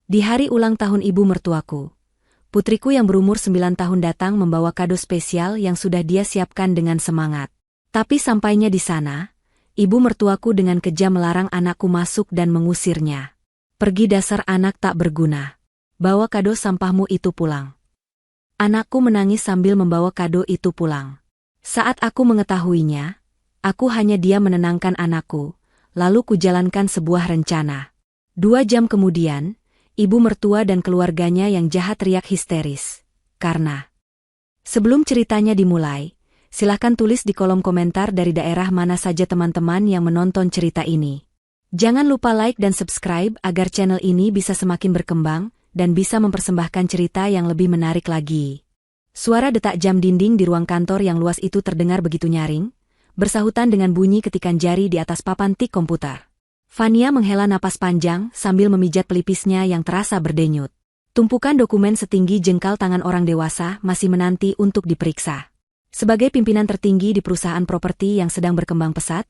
Di hari ulang tahun ibu mertuaku, putriku yang berumur 9 tahun datang membawa kado spesial yang sudah dia siapkan dengan semangat. Tapi sampainya di sana, ibu mertuaku dengan kejam melarang anakku masuk dan mengusirnya. "Pergi dasar anak tak berguna. Bawa kado sampahmu itu pulang." Anakku menangis sambil membawa kado itu pulang. Saat aku mengetahuinya, aku hanya diam menenangkan anakku, lalu kujalankan sebuah rencana. 2 jam kemudian, ibu mertua dan keluarganya yang jahat teriak histeris. Karena sebelum ceritanya dimulai, silahkan tulis di kolom komentar dari daerah mana saja teman-teman yang menonton cerita ini. Jangan lupa like dan subscribe agar channel ini bisa semakin berkembang dan bisa mempersembahkan cerita yang lebih menarik lagi. Suara detak jam dinding di ruang kantor yang luas itu terdengar begitu nyaring, bersahutan dengan bunyi ketikan jari di atas papan tik komputer. Fania menghela napas panjang sambil memijat pelipisnya yang terasa berdenyut. Tumpukan dokumen setinggi jengkal tangan orang dewasa masih menanti untuk diperiksa. Sebagai pimpinan tertinggi di perusahaan properti yang sedang berkembang pesat,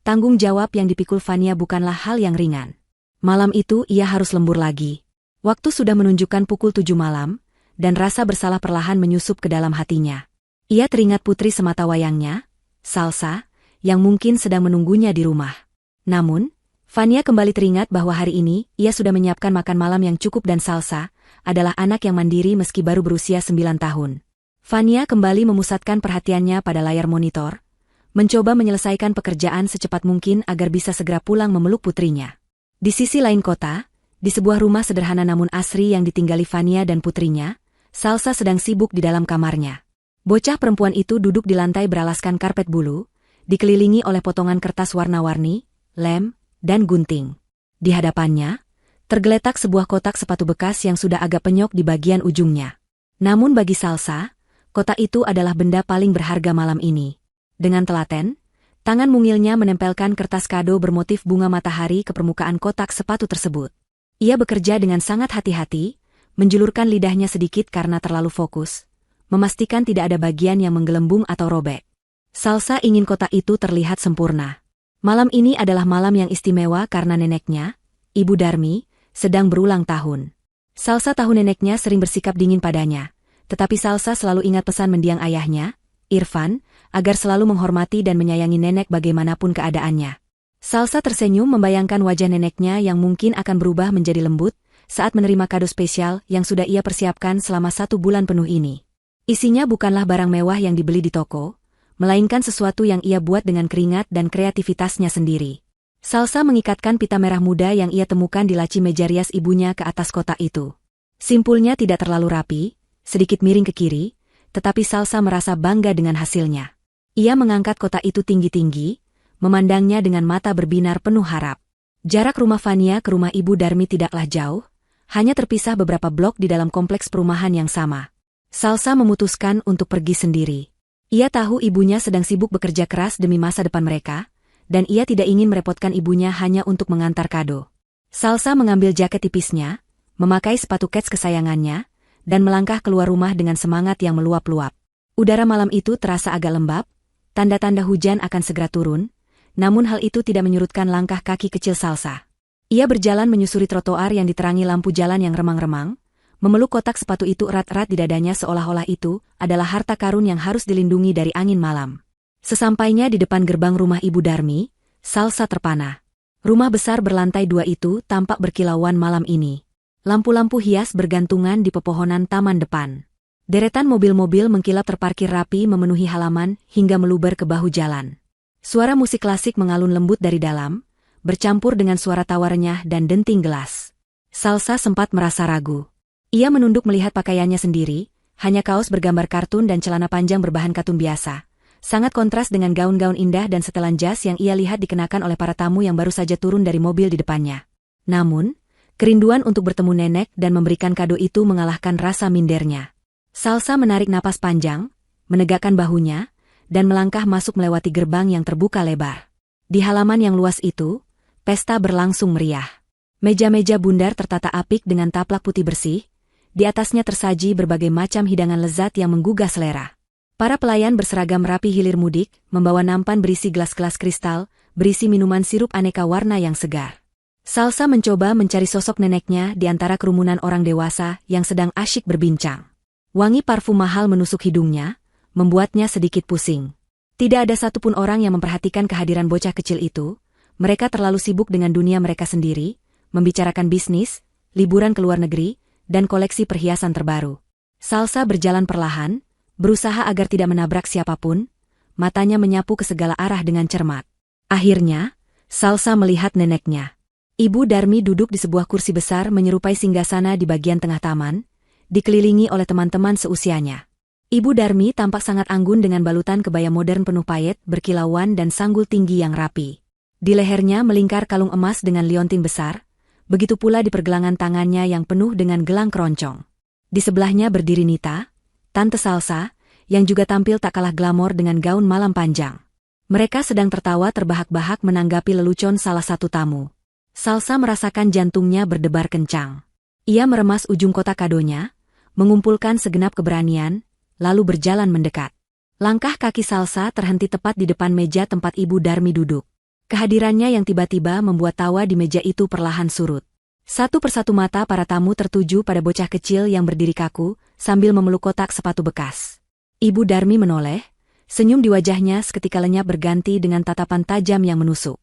tanggung jawab yang dipikul Fania bukanlah hal yang ringan. Malam itu ia harus lembur lagi. Waktu sudah menunjukkan pukul 7 malam, dan rasa bersalah perlahan menyusup ke dalam hatinya. Ia teringat putri semata wayangnya, Salsa, yang mungkin sedang menunggunya di rumah. Namun, Fania kembali teringat bahwa hari ini ia sudah menyiapkan makan malam yang cukup dan Salsa adalah anak yang mandiri meski baru berusia 9 tahun. Fania kembali memusatkan perhatiannya pada layar monitor, mencoba menyelesaikan pekerjaan secepat mungkin agar bisa segera pulang memeluk putrinya. Di sisi lain kota, di sebuah rumah sederhana namun asri yang ditinggali Fania dan putrinya, Salsa sedang sibuk di dalam kamarnya. Bocah perempuan itu duduk di lantai beralaskan karpet bulu, dikelilingi oleh potongan kertas warna-warni, lem, dan gunting. Di hadapannya, tergeletak sebuah kotak sepatu bekas yang sudah agak penyok di bagian ujungnya. Namun bagi Salsa, kotak itu adalah benda paling berharga malam ini. Dengan telaten, tangan mungilnya menempelkan kertas kado bermotif bunga matahari ke permukaan kotak sepatu tersebut. Ia bekerja dengan sangat hati-hati, menjulurkan lidahnya sedikit karena terlalu fokus, memastikan tidak ada bagian yang menggelembung atau robek. Salsa ingin kotak itu terlihat sempurna. Malam ini adalah malam yang istimewa karena neneknya, Ibu Darmi, sedang berulang tahun. Salsa tahu neneknya sering bersikap dingin padanya, tetapi Salsa selalu ingat pesan mendiang ayahnya, Irfan, agar selalu menghormati dan menyayangi nenek bagaimanapun keadaannya. Salsa tersenyum membayangkan wajah neneknya yang mungkin akan berubah menjadi lembut saat menerima kado spesial yang sudah ia persiapkan selama 1 bulan penuh ini. Isinya bukanlah barang mewah yang dibeli di toko, melainkan sesuatu yang ia buat dengan keringat dan kreativitasnya sendiri. Salsa mengikatkan pita merah muda yang ia temukan di laci meja rias ibunya ke atas kotak itu. Simpulnya tidak terlalu rapi, sedikit miring ke kiri, tetapi Salsa merasa bangga dengan hasilnya. Ia mengangkat kotak itu tinggi-tinggi, memandangnya dengan mata berbinar penuh harap. Jarak rumah Fania ke rumah Ibu Darmi tidaklah jauh, hanya terpisah beberapa blok di dalam kompleks perumahan yang sama. Salsa memutuskan untuk pergi sendiri. Ia tahu ibunya sedang sibuk bekerja keras demi masa depan mereka, dan ia tidak ingin merepotkan ibunya hanya untuk mengantar kado. Salsa mengambil jaket tipisnya, memakai sepatu kets kesayangannya, dan melangkah keluar rumah dengan semangat yang meluap-luap. Udara malam itu terasa agak lembab, tanda-tanda hujan akan segera turun, namun hal itu tidak menyurutkan langkah kaki kecil Salsa. Ia berjalan menyusuri trotoar yang diterangi lampu jalan yang remang-remang, memeluk kotak sepatu itu erat-erat di dadanya seolah-olah itu adalah harta karun yang harus dilindungi dari angin malam. Sesampainya di depan gerbang rumah Ibu Darmi, Salsa terpana. Rumah besar berlantai 2 itu tampak berkilauan malam ini. Lampu-lampu hias bergantungan di pepohonan taman depan. Deretan mobil-mobil mengkilap terparkir rapi memenuhi halaman hingga meluber ke bahu jalan. Suara musik klasik mengalun lembut dari dalam, bercampur dengan suara tawa renyah dan denting gelas. Salsa sempat merasa ragu. Ia menunduk melihat pakaiannya sendiri, hanya kaos bergambar kartun dan celana panjang berbahan katun biasa. Sangat kontras dengan gaun-gaun indah dan setelan jas yang ia lihat dikenakan oleh para tamu yang baru saja turun dari mobil di depannya. Namun, kerinduan untuk bertemu nenek dan memberikan kado itu mengalahkan rasa mindernya. Salsa menarik napas panjang, menegakkan bahunya, dan melangkah masuk melewati gerbang yang terbuka lebar. Di halaman yang luas itu, pesta berlangsung meriah. Meja-meja bundar tertata apik dengan taplak putih bersih, di atasnya tersaji berbagai macam hidangan lezat yang menggugah selera. Para pelayan berseragam rapi hilir mudik, membawa nampan berisi gelas-gelas kristal, berisi minuman sirup aneka warna yang segar. Salsa mencoba mencari sosok neneknya di antara kerumunan orang dewasa yang sedang asyik berbincang. Wangi parfum mahal menusuk hidungnya, membuatnya sedikit pusing. Tidak ada satupun orang yang memperhatikan kehadiran bocah kecil itu. Mereka terlalu sibuk dengan dunia mereka sendiri, membicarakan bisnis, liburan ke luar negeri, dan koleksi perhiasan terbaru. Salsa berjalan perlahan, berusaha agar tidak menabrak siapapun, matanya menyapu ke segala arah dengan cermat. Akhirnya, Salsa melihat neneknya. Ibu Darmi duduk di sebuah kursi besar menyerupai singgasana di bagian tengah taman, dikelilingi oleh teman-teman seusianya. Ibu Darmi tampak sangat anggun dengan balutan kebaya modern penuh payet, berkilauan dan sanggul tinggi yang rapi. Di lehernya melingkar kalung emas dengan liontin besar, begitu pula di pergelangan tangannya yang penuh dengan gelang keroncong. Di sebelahnya berdiri Nita, Tante Salsa, yang juga tampil tak kalah glamor dengan gaun malam panjang. Mereka sedang tertawa terbahak-bahak menanggapi lelucon salah satu tamu. Salsa merasakan jantungnya berdebar kencang. Ia meremas ujung kotak kadonya, mengumpulkan segenap keberanian, lalu berjalan mendekat. Langkah kaki Salsa terhenti tepat di depan meja tempat Ibu Darmi duduk. Kehadirannya yang tiba-tiba membuat tawa di meja itu perlahan surut. Satu persatu mata para tamu tertuju pada bocah kecil yang berdiri kaku, sambil memeluk kotak sepatu bekas. Ibu Darmi menoleh, senyum di wajahnya seketika lenyap berganti dengan tatapan tajam yang menusuk.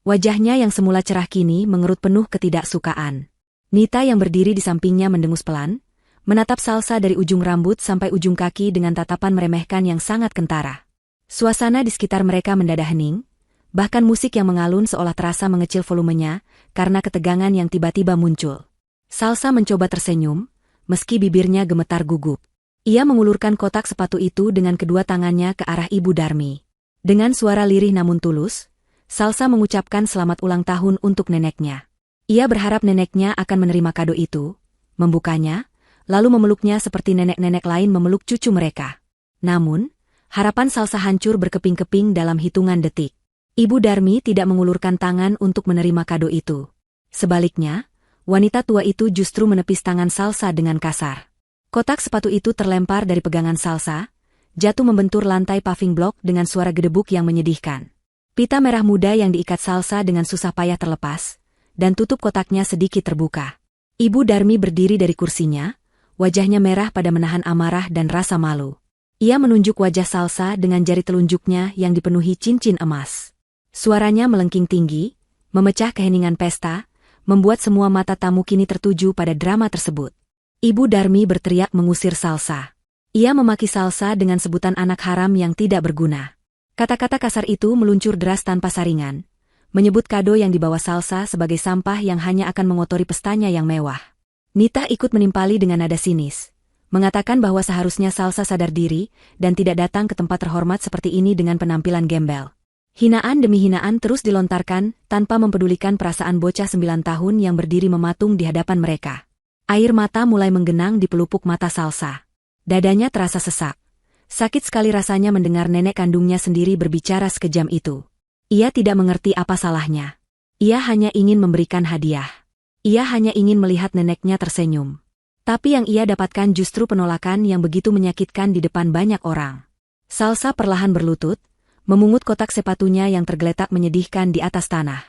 Wajahnya yang semula cerah kini mengerut penuh ketidaksukaan. Nita yang berdiri di sampingnya mendengus pelan, menatap Salsa dari ujung rambut sampai ujung kaki dengan tatapan meremehkan yang sangat kentara. Suasana di sekitar mereka mendadak hening, bahkan musik yang mengalun seolah terasa mengecil volumenya karena ketegangan yang tiba-tiba muncul. Salsa mencoba tersenyum, meski bibirnya gemetar gugup. Ia mengulurkan kotak sepatu itu dengan kedua tangannya ke arah Ibu Darmi. Dengan suara lirih namun tulus, Salsa mengucapkan selamat ulang tahun untuk neneknya. Ia berharap neneknya akan menerima kado itu, membukanya, lalu memeluknya seperti nenek-nenek lain memeluk cucu mereka. Namun, harapan Salsa hancur berkeping-keping dalam hitungan detik. Ibu Darmi tidak mengulurkan tangan untuk menerima kado itu. Sebaliknya, wanita tua itu justru menepis tangan Salsa dengan kasar. Kotak sepatu itu terlempar dari pegangan Salsa, jatuh membentur lantai paving block dengan suara gedebuk yang menyedihkan. Pita merah muda yang diikat Salsa dengan susah payah terlepas, dan tutup kotaknya sedikit terbuka. Ibu Darmi berdiri dari kursinya, wajahnya merah pada menahan amarah dan rasa malu. Ia menunjuk wajah Salsa dengan jari telunjuknya yang dipenuhi cincin emas. Suaranya melengking tinggi, memecah keheningan pesta, membuat semua mata tamu kini tertuju pada drama tersebut. Ibu Darmi berteriak mengusir Salsa. Ia memaki Salsa dengan sebutan anak haram yang tidak berguna. Kata-kata kasar itu meluncur deras tanpa saringan, menyebut kado yang dibawa Salsa sebagai sampah yang hanya akan mengotori pestanya yang mewah. Nita ikut menimpali dengan nada sinis, mengatakan bahwa seharusnya Salsa sadar diri dan tidak datang ke tempat terhormat seperti ini dengan penampilan gembel. Hinaan demi hinaan terus dilontarkan tanpa mempedulikan perasaan bocah 9 tahun yang berdiri mematung di hadapan mereka. Air mata mulai menggenang di pelupuk mata Salsa. Dadanya terasa sesak. Sakit sekali rasanya mendengar nenek kandungnya sendiri berbicara sekejam itu. Ia tidak mengerti apa salahnya. Ia hanya ingin memberikan hadiah. Ia hanya ingin melihat neneknya tersenyum. Tapi yang ia dapatkan justru penolakan yang begitu menyakitkan di depan banyak orang. Salsa perlahan berlutut, memungut kotak sepatunya yang tergeletak menyedihkan di atas tanah.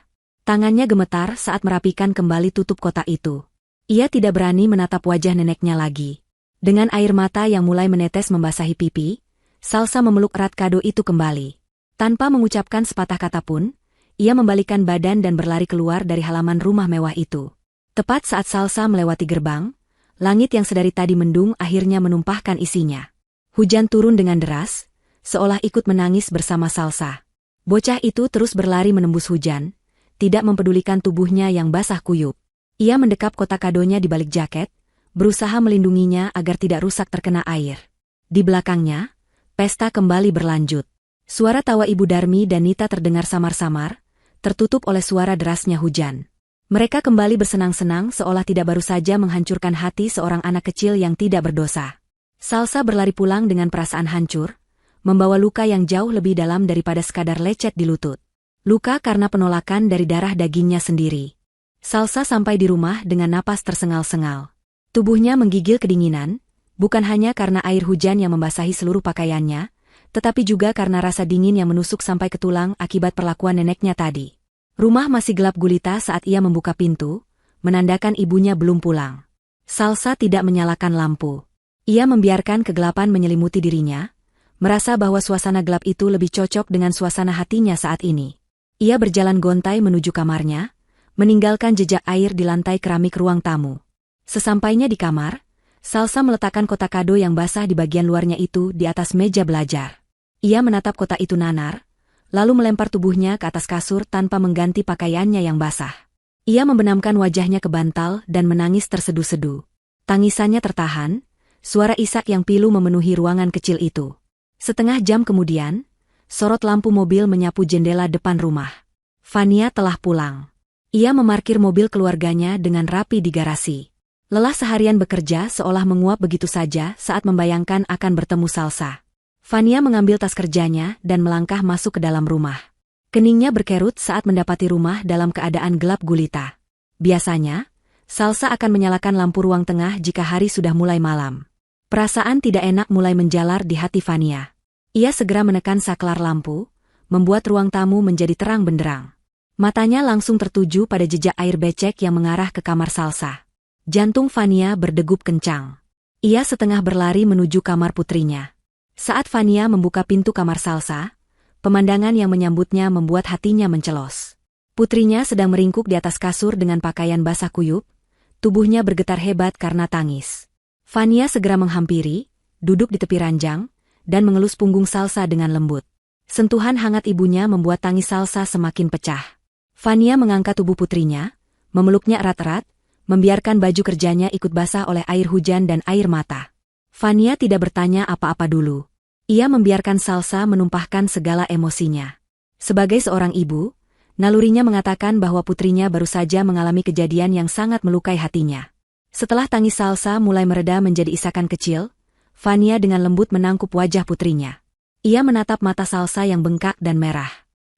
Tangannya gemetar saat merapikan kembali tutup kotak itu. Ia tidak berani menatap wajah neneknya lagi. Dengan air mata yang mulai menetes membasahi pipi, Salsa memeluk erat kado itu kembali. Tanpa mengucapkan sepatah kata pun, ia membalikkan badan dan berlari keluar dari halaman rumah mewah itu. Tepat saat Salsa melewati gerbang, langit yang sedari tadi mendung akhirnya menumpahkan isinya. Hujan turun dengan deras, seolah ikut menangis bersama Salsa. Bocah itu terus berlari menembus hujan, tidak mempedulikan tubuhnya yang basah kuyup. Ia mendekap kotak kadonya di balik jaket, berusaha melindunginya agar tidak rusak terkena air. Di belakangnya, pesta kembali berlanjut. Suara tawa Ibu Darmi dan Nita terdengar samar-samar, tertutup oleh suara derasnya hujan. Mereka kembali bersenang-senang seolah tidak baru saja menghancurkan hati seorang anak kecil yang tidak berdosa. Salsa berlari pulang dengan perasaan hancur, membawa luka yang jauh lebih dalam daripada sekadar lecet di lutut. Luka karena penolakan dari darah dagingnya sendiri. Salsa sampai di rumah dengan napas tersengal-sengal. Tubuhnya menggigil kedinginan, bukan hanya karena air hujan yang membasahi seluruh pakaiannya, tetapi juga karena rasa dingin yang menusuk sampai ke tulang akibat perlakuan neneknya tadi. Rumah masih gelap gulita saat ia membuka pintu, menandakan ibunya belum pulang. Salsa tidak menyalakan lampu. Ia membiarkan kegelapan menyelimuti dirinya, merasa bahwa suasana gelap itu lebih cocok dengan suasana hatinya saat ini. Ia berjalan gontai menuju kamarnya, meninggalkan jejak air di lantai keramik ruang tamu. Sesampainya di kamar, Salsa meletakkan kotak kado yang basah di bagian luarnya itu di atas meja belajar. Ia menatap kotak itu nanar, lalu melempar tubuhnya ke atas kasur tanpa mengganti pakaiannya yang basah. Ia membenamkan wajahnya ke bantal dan menangis terseduh-seduh. Tangisannya tertahan, suara isak yang pilu memenuhi ruangan kecil itu. Setengah jam kemudian, sorot lampu mobil menyapu jendela depan rumah. Vania telah pulang. Ia memarkir mobil keluarganya dengan rapi di garasi. Lelah seharian bekerja seolah menguap begitu saja saat membayangkan akan bertemu Salsa. Vania mengambil tas kerjanya dan melangkah masuk ke dalam rumah. Keningnya berkerut saat mendapati rumah dalam keadaan gelap gulita. Biasanya, Salsa akan menyalakan lampu ruang tengah jika hari sudah mulai malam. Perasaan tidak enak mulai menjalar di hati Vania. Ia segera menekan saklar lampu, membuat ruang tamu menjadi terang benderang. Matanya langsung tertuju pada jejak air becek yang mengarah ke kamar Salsa. Jantung Vania berdegup kencang. Ia setengah berlari menuju kamar putrinya. Saat Vania membuka pintu kamar Salsa, pemandangan yang menyambutnya membuat hatinya mencelos. Putrinya sedang meringkuk di atas kasur dengan pakaian basah kuyup, tubuhnya bergetar hebat karena tangis. Vania segera menghampiri, duduk di tepi ranjang, dan mengelus punggung Salsa dengan lembut. Sentuhan hangat ibunya membuat tangis Salsa semakin pecah. Vania mengangkat tubuh putrinya, memeluknya erat-erat, membiarkan baju kerjanya ikut basah oleh air hujan dan air mata. Vania tidak bertanya apa-apa dulu. Ia membiarkan Salsa menumpahkan segala emosinya. Sebagai seorang ibu, nalurinya mengatakan bahwa putrinya baru saja mengalami kejadian yang sangat melukai hatinya. Setelah tangis Salsa mulai mereda menjadi isakan kecil, Vania dengan lembut menangkup wajah putrinya. Ia menatap mata Salsa yang bengkak dan merah.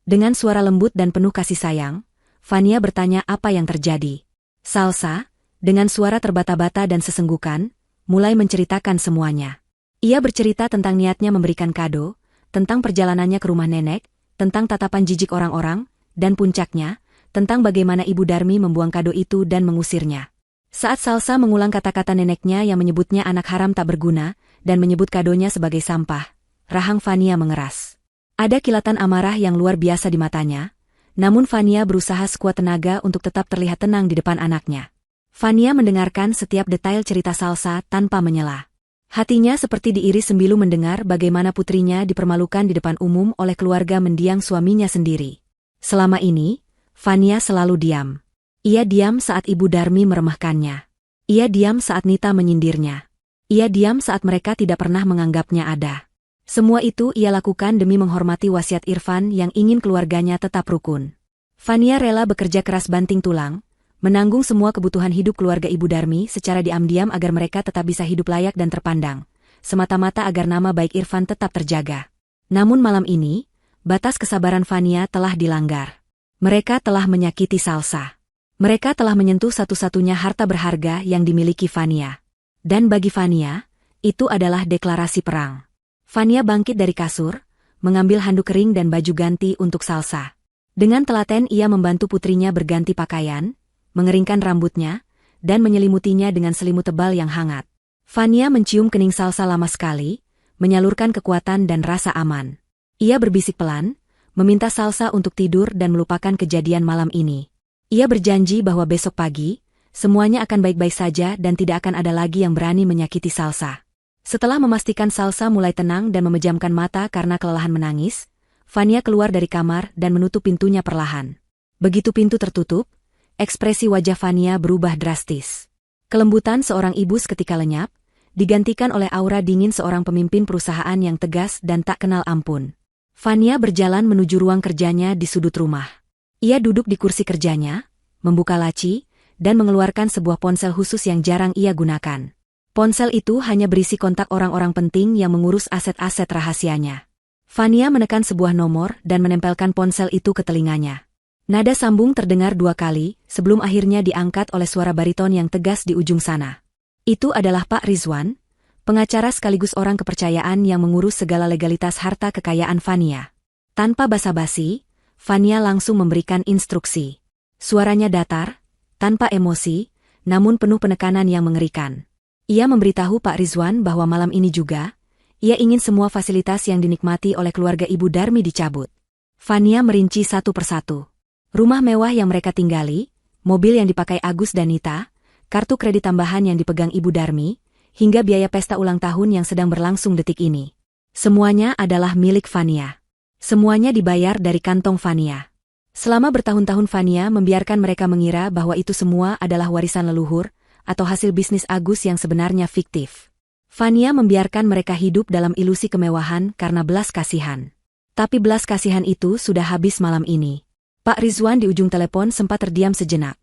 Dengan suara lembut dan penuh kasih sayang, Vania bertanya apa yang terjadi. Salsa, dengan suara terbata-bata dan sesenggukan, mulai menceritakan semuanya. Ia bercerita tentang niatnya memberikan kado, tentang perjalanannya ke rumah nenek, tentang tatapan jijik orang-orang, dan puncaknya, tentang bagaimana Ibu Darmi membuang kado itu dan mengusirnya. Saat Salsa mengulang kata-kata neneknya yang menyebutnya anak haram tak berguna, dan menyebut kadonya sebagai sampah, rahang Vania mengeras. Ada kilatan amarah yang luar biasa di matanya, namun Vania berusaha sekuat tenaga untuk tetap terlihat tenang di depan anaknya. Vania mendengarkan setiap detail cerita Salsa tanpa menyela. Hatinya seperti diiris sembilu mendengar bagaimana putrinya dipermalukan di depan umum oleh keluarga mendiang suaminya sendiri. Selama ini, Vania selalu diam. Ia diam saat Ibu Darmi meremehkannya. Ia diam saat Nita menyindirnya. Ia diam saat mereka tidak pernah menganggapnya ada. Semua itu ia lakukan demi menghormati wasiat Irfan yang ingin keluarganya tetap rukun. Vania rela bekerja keras banting tulang, menanggung semua kebutuhan hidup keluarga Ibu Darmi secara diam-diam agar mereka tetap bisa hidup layak dan terpandang, semata-mata agar nama baik Irfan tetap terjaga. Namun malam ini, batas kesabaran Vania telah dilanggar. Mereka telah menyakiti Salsa. Mereka telah menyentuh satu-satunya harta berharga yang dimiliki Vania. Dan bagi Vania, itu adalah deklarasi perang. Vania bangkit dari kasur, mengambil handuk kering dan baju ganti untuk Salsa. Dengan telaten ia membantu putrinya berganti pakaian, mengeringkan rambutnya, dan menyelimutinya dengan selimut tebal yang hangat. Vania mencium kening Salsa lama sekali, menyalurkan kekuatan dan rasa aman. Ia berbisik pelan, meminta Salsa untuk tidur dan melupakan kejadian malam ini. Ia berjanji bahwa besok pagi, semuanya akan baik-baik saja dan tidak akan ada lagi yang berani menyakiti Salsa. Setelah memastikan Salsa mulai tenang dan memejamkan mata karena kelelahan menangis, Vania keluar dari kamar dan menutup pintunya perlahan. Begitu pintu tertutup, ekspresi wajah Vania berubah drastis. Kelembutan seorang ibu seketika lenyap, digantikan oleh aura dingin seorang pemimpin perusahaan yang tegas dan tak kenal ampun. Vania berjalan menuju ruang kerjanya di sudut rumah. Ia duduk di kursi kerjanya, membuka laci, dan mengeluarkan sebuah ponsel khusus yang jarang ia gunakan. Ponsel itu hanya berisi kontak orang-orang penting yang mengurus aset-aset rahasianya. Vania menekan sebuah nomor dan menempelkan ponsel itu ke telinganya. Nada sambung terdengar 2 kali, sebelum akhirnya diangkat oleh suara bariton yang tegas di ujung sana. Itu adalah Pak Rizwan, pengacara sekaligus orang kepercayaan yang mengurus segala legalitas harta kekayaan Vania. Tanpa basa-basi, Fania langsung memberikan instruksi. Suaranya datar, tanpa emosi, namun penuh penekanan yang mengerikan. Ia memberitahu Pak Rizwan bahwa malam ini juga, ia ingin semua fasilitas yang dinikmati oleh keluarga Ibu Darmi dicabut. Fania merinci satu persatu. Rumah mewah yang mereka tinggali, mobil yang dipakai Agus dan Nita, kartu kredit tambahan yang dipegang Ibu Darmi, hingga biaya pesta ulang tahun yang sedang berlangsung detik ini. Semuanya adalah milik Fania. Semuanya dibayar dari kantong Fania. Selama bertahun-tahun Fania membiarkan mereka mengira bahwa itu semua adalah warisan leluhur, atau hasil bisnis Agus yang sebenarnya fiktif. Fania membiarkan mereka hidup dalam ilusi kemewahan karena belas kasihan. Tapi belas kasihan itu sudah habis malam ini. Pak Rizwan di ujung telepon sempat terdiam sejenak.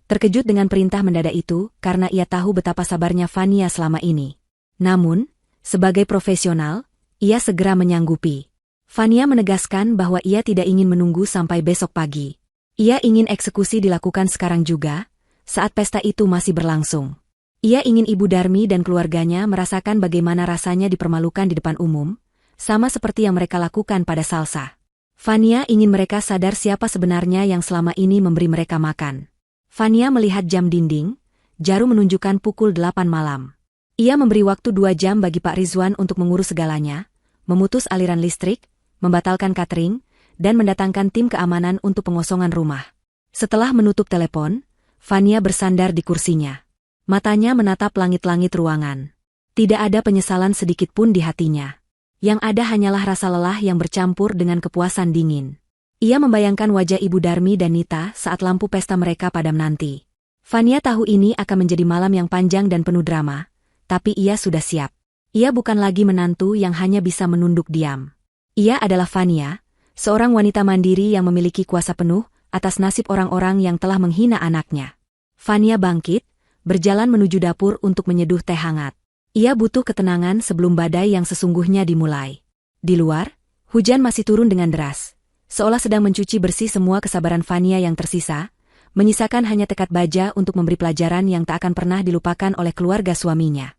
Terkejut dengan perintah mendadak itu karena ia tahu betapa sabarnya Fania selama ini. Namun, sebagai profesional, ia segera menyanggupi. Fania menegaskan bahwa ia tidak ingin menunggu sampai besok pagi. Ia ingin eksekusi dilakukan sekarang juga, saat pesta itu masih berlangsung. Ia ingin Ibu Darmi dan keluarganya merasakan bagaimana rasanya dipermalukan di depan umum, sama seperti yang mereka lakukan pada Salsa. Fania ingin mereka sadar siapa sebenarnya yang selama ini memberi mereka makan. Fania melihat jam dinding, jarum menunjukkan pukul 8 malam. Ia memberi waktu 2 jam bagi Pak Rizwan untuk mengurus segalanya, memutus aliran listrik, membatalkan catering, dan mendatangkan tim keamanan untuk pengosongan rumah. Setelah menutup telepon, Fania bersandar di kursinya. Matanya menatap langit-langit ruangan. Tidak ada penyesalan sedikit pun di hatinya. Yang ada hanyalah rasa lelah yang bercampur dengan kepuasan dingin. Ia membayangkan wajah Ibu Darmi dan Nita saat lampu pesta mereka padam nanti. Fania tahu ini akan menjadi malam yang panjang dan penuh drama, tapi ia sudah siap. Ia bukan lagi menantu yang hanya bisa menunduk diam. Ia adalah Fania, seorang wanita mandiri yang memiliki kuasa penuh atas nasib orang-orang yang telah menghina anaknya. Fania bangkit, berjalan menuju dapur untuk menyeduh teh hangat. Ia butuh ketenangan sebelum badai yang sesungguhnya dimulai. Di luar, hujan masih turun dengan deras, seolah sedang mencuci bersih semua kesabaran Fania yang tersisa, menyisakan hanya tekad baja untuk memberi pelajaran yang tak akan pernah dilupakan oleh keluarga suaminya.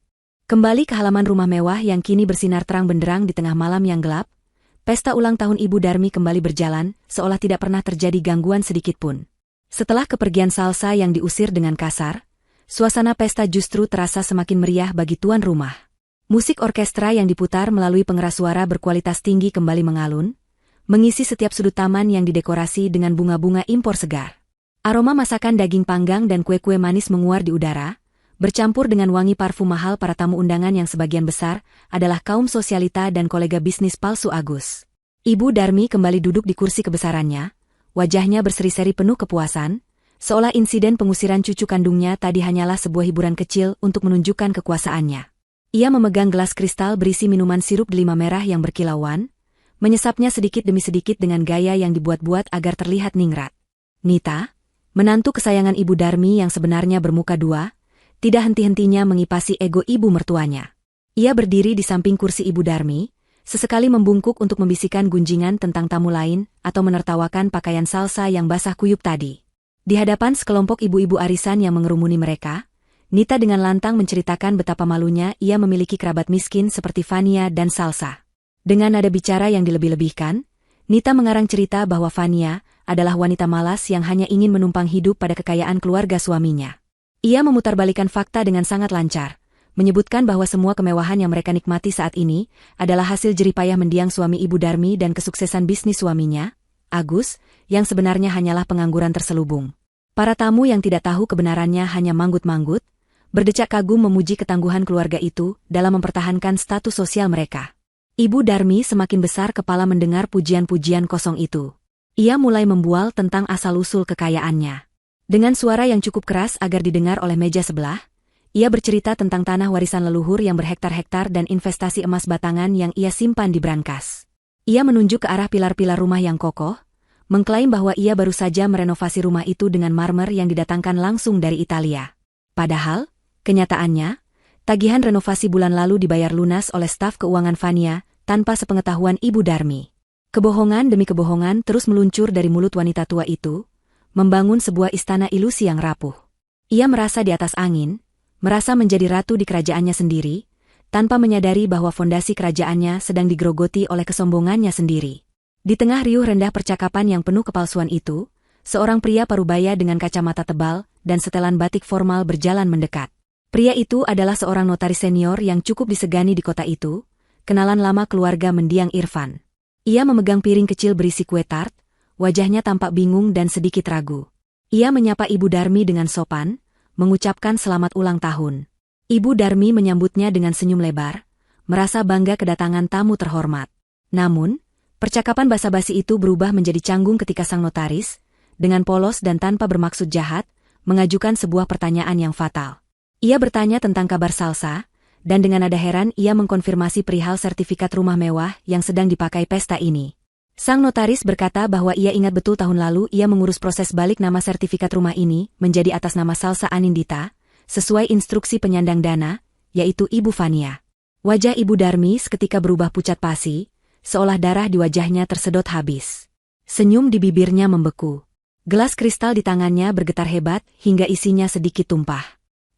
Kembali ke halaman rumah mewah yang kini bersinar terang benderang di tengah malam yang gelap, pesta ulang tahun Ibu Darmi kembali berjalan, seolah tidak pernah terjadi gangguan sedikitpun. Setelah kepergian Salsa yang diusir dengan kasar, suasana pesta justru terasa semakin meriah bagi tuan rumah. Musik orkestra yang diputar melalui pengeras suara berkualitas tinggi kembali mengalun, mengisi setiap sudut taman yang didekorasi dengan bunga-bunga impor segar. Aroma masakan daging panggang dan kue-kue manis menguar di udara, bercampur dengan wangi parfum mahal para tamu undangan yang sebagian besar adalah kaum sosialita dan kolega bisnis palsu Agus. Ibu Darmi kembali duduk di kursi kebesarannya, wajahnya berseri-seri penuh kepuasan, seolah insiden pengusiran cucu kandungnya tadi hanyalah sebuah hiburan kecil untuk menunjukkan kekuasaannya. Ia memegang gelas kristal berisi minuman sirup delima merah yang berkilauan, menyesapnya sedikit demi sedikit dengan gaya yang dibuat-buat agar terlihat ningrat. Nita, menantu kesayangan Ibu Darmi yang sebenarnya bermuka dua, tidak henti-hentinya mengipasi ego ibu mertuanya. Ia berdiri di samping kursi Ibu Darmi, sesekali membungkuk untuk membisikkan gunjingan tentang tamu lain atau menertawakan pakaian Salsa yang basah kuyup tadi. Di hadapan sekelompok ibu-ibu arisan yang mengerumuni mereka, Nita dengan lantang menceritakan betapa malunya ia memiliki kerabat miskin seperti Fania dan Salsa. Dengan nada bicara yang dilebih-lebihkan, Nita mengarang cerita bahwa Fania adalah wanita malas yang hanya ingin menumpang hidup pada kekayaan keluarga suaminya. Ia memutarbalikan fakta dengan sangat lancar, menyebutkan bahwa semua kemewahan yang mereka nikmati saat ini adalah hasil jeripayah mendiang suami Ibu Darmi dan kesuksesan bisnis suaminya, Agus, yang sebenarnya hanyalah pengangguran terselubung. Para tamu yang tidak tahu kebenarannya hanya manggut-manggut, berdecak kagum memuji ketangguhan keluarga itu dalam mempertahankan status sosial mereka. Ibu Darmi semakin besar kepala mendengar pujian-pujian kosong itu. Ia mulai membual tentang asal-usul kekayaannya. Dengan suara yang cukup keras agar didengar oleh meja sebelah, ia bercerita tentang tanah warisan leluhur yang berhektar-hektar dan investasi emas batangan yang ia simpan di brankas. Ia menunjuk ke arah pilar-pilar rumah yang kokoh, mengklaim bahwa ia baru saja merenovasi rumah itu dengan marmer yang didatangkan langsung dari Italia. Padahal, kenyataannya, tagihan renovasi bulan lalu dibayar lunas oleh staf keuangan Fania tanpa sepengetahuan Ibu Darmi. Kebohongan demi kebohongan terus meluncur dari mulut wanita tua itu, membangun sebuah istana ilusi yang rapuh. Ia merasa di atas angin, merasa menjadi ratu di kerajaannya sendiri, tanpa menyadari bahwa fondasi kerajaannya sedang digerogoti oleh kesombongannya sendiri. Di tengah riuh rendah percakapan yang penuh kepalsuan itu, seorang pria parubaya dengan kacamata tebal dan setelan batik formal berjalan mendekat. Pria itu adalah seorang notaris senior yang cukup disegani di kota itu, kenalan lama keluarga mendiang Irfan. Ia memegang piring kecil berisi kue tart, wajahnya tampak bingung dan sedikit ragu. Ia menyapa Ibu Darmi dengan sopan, mengucapkan selamat ulang tahun. Ibu Darmi menyambutnya dengan senyum lebar, merasa bangga kedatangan tamu terhormat. Namun, percakapan basa-basi itu berubah menjadi canggung ketika sang notaris, dengan polos dan tanpa bermaksud jahat, mengajukan sebuah pertanyaan yang fatal. Ia bertanya tentang kabar Salsa, dan dengan nada heran ia mengkonfirmasi perihal sertifikat rumah mewah yang sedang dipakai pesta ini. Sang notaris berkata bahwa ia ingat betul tahun lalu ia mengurus proses balik nama sertifikat rumah ini menjadi atas nama Salsa Anindita, sesuai instruksi penyandang dana, yaitu Ibu Fania. Wajah Ibu Darmi seketika berubah pucat pasi, seolah darah di wajahnya tersedot habis. Senyum di bibirnya membeku. Gelas kristal di tangannya bergetar hebat hingga isinya sedikit tumpah.